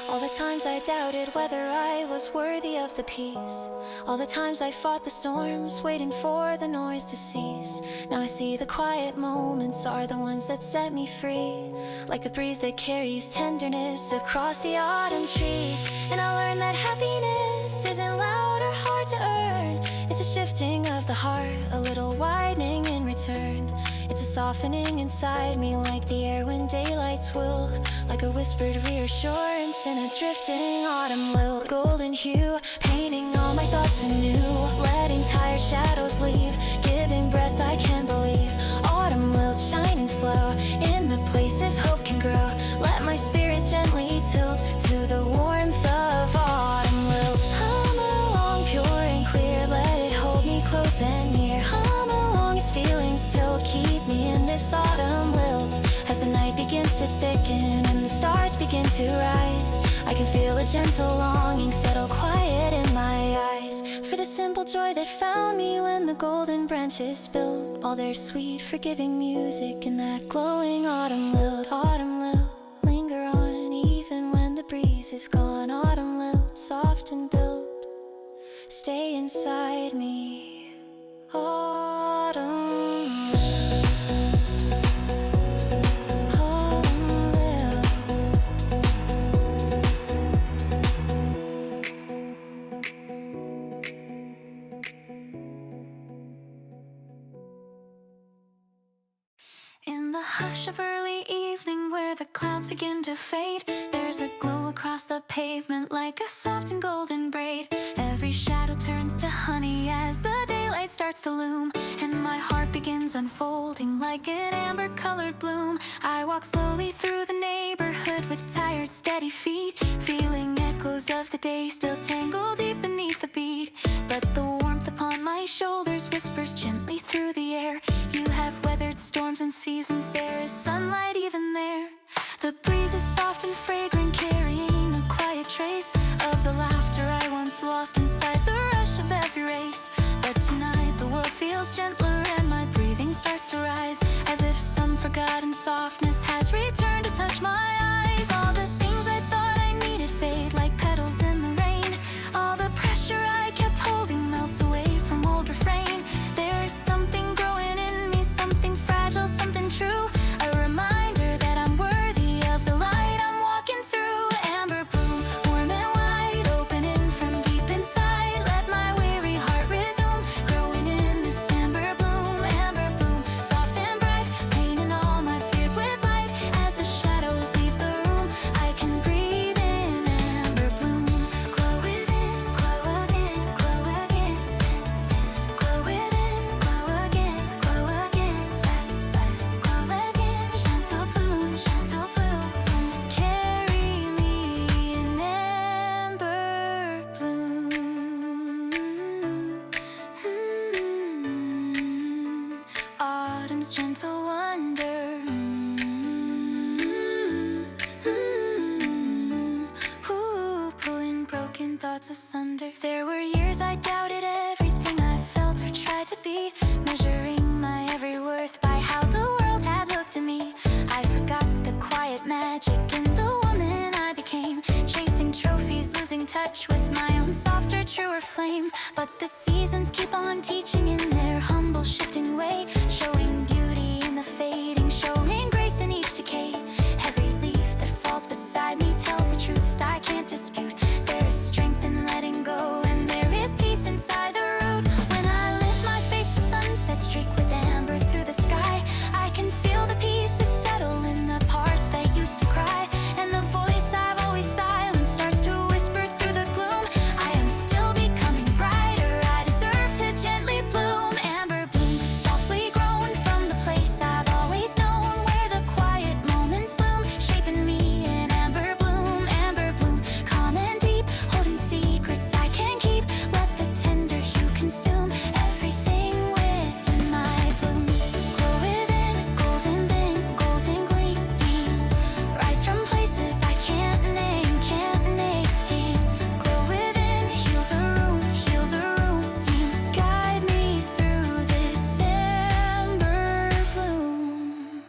All the times I doubted whether I was worthy of the peace, all the times I fought the storms, waiting for the noise to cease. Now I see the quiet moments are the ones that set me free, like the breeze that carries tenderness across the autumn trees. And I learned that happiness isn't loud or hard to earn. It's a shifting of the heart, a little widening in return. It's a softening inside me, like the air when daylights will, like a whispered reassurance in a drifting autumn lilt. Golden hue, painting all my thoughts anew, letting tired shadows leave, giving breath I can believe. Autumn lilt, shining slow in the places hope can grow. Let my spirit gently tilt to the warmth of autumn lilt. Hum along, pure and clear, let it hold me close and near. Hum along as feelings till keep me in this autumn lilt. As the night begins to thicken and the stars begin to rise, I can feel a gentle longing settle quiet in my eyes, for the simple joy that found me when the golden branches spilled all their sweet forgiving music in that glowing autumn lilt. Autumn lilt, linger on even when the breeze is gone. Autumn lilt, soft and built stay inside me. Autumn in the hush of early evening where the clouds begin to fade, there's a glow across the pavement like a soft and golden braid. Every shadow turns to honey as the daylight starts to loom, and my heart begins unfolding like an amber-colored bloom. I walk slowly through the neighborhood with tired, steady feet, feeling echoes of the day still tangled deep beneath the beat. But the warmth upon my shoulders whispers gently through the air. You have weathered storms and seasons, there is sunlight even there. The breeze is soft and fragrant, carrying a quiet trace of the laughter I once lost inside the rush of every race. But tonight the world feels gentler and my breathing starts to rise, as if some forgotten softness has returned to touch my eyes. All the things I thought I needed fade like petals in the rain. All the pressure I kept holding melts away from old refrain. There is something growing in me, something fragile, something true, a reminder that I'm worthy of the light I'm walking through. Amber bloom, warm and wide, opening from deep inside. Let my weary heart resume, growing in this amber bloom, soft and bright, painting all my fears with light. As the shadows leave the room, I can breathe in amber bloom. Glow within, glow again, glow again, glow within, glow again, glow again, glow again. Gentle bloom, carry me in amber bloom. Autumn's gentle wonder. Pulling broken thoughts asunder. There were years I doubted everything I felt or tried to be, measuring my every worth by how the world had looked at me. I forgot the quiet magic in the woman I became, chasing trophies, losing touch with my own softer, truer flame. But the seasons keep on teaching in their humble, shifting way, showing beauty in the fading, showing grace in each decay. Every leaf that falls beside me tells the truth I can't dispute. There is strength in letting go, and there is peace inside the root. When I lift my face to sunset, streak with amber through the sky, I can feel the pieces settle in the parts that used to cry, and the voice I've always silenced starts to whisper through the gloom. I am still becoming brighter, I deserve to gently bloom. Amber bloom, softly grown from the place I've always known, where the quiet moments loom, shaping me in amber bloom, calm and deep, holding secrets I can keep. Let the tender hue consume everything within my bloom. Glow within, golden gleam, rise from places I can't name. Glow within, heal the room, guide me through this amber bloom.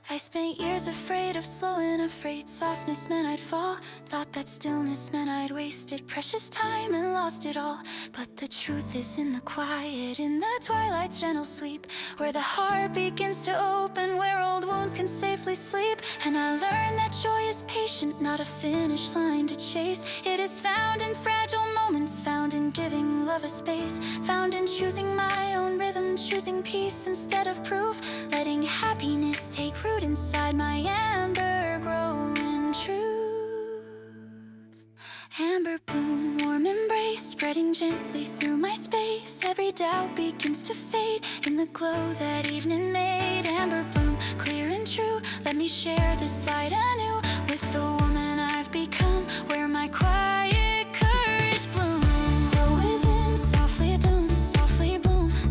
I spent years afraid of slowing, afraid softness meant I'd fall. Thought that stillness meant I'd wasted precious time and lost it all. But the truth is in the quiet, in the twilight's gentle sweep, where the heart begins to open, where old wounds can safely sleep. And I learned that joy is patient, not a finish line to chase. It is found in fragile moments, found in giving love a space, found in choosing my own rhythm, choosing peace instead of proof, letting happiness take root inside my amber growing truth. Amber bloom, warm embrace, spreading gently through my space. Every doubt begins to fade in the glow that evening made. Amber bloom, clear and true, let me share this light anew with the woman I've become, where my quiet courage blooms. Glow within, softly bloom,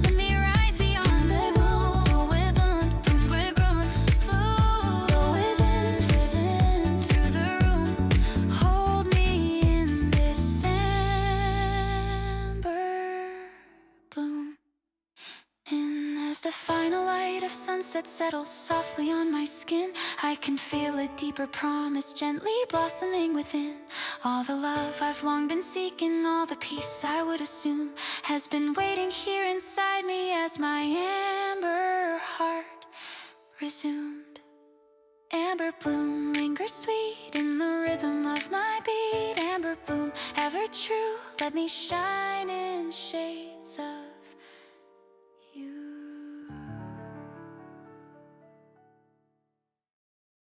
let me rise beyond the gloom. Glow within, glow within, through the room, hold me in this amber bloom. And as As the final light of sunset settles softly on my skin, I can feel a deeper promise gently blossoming within. All the love I've long been seeking, all the peace I would assume, has been waiting here inside me as my amber heart resumed. Amber bloom lingers sweet in the rhythm of my beat. Amber bloom, ever true, let me shine in shades of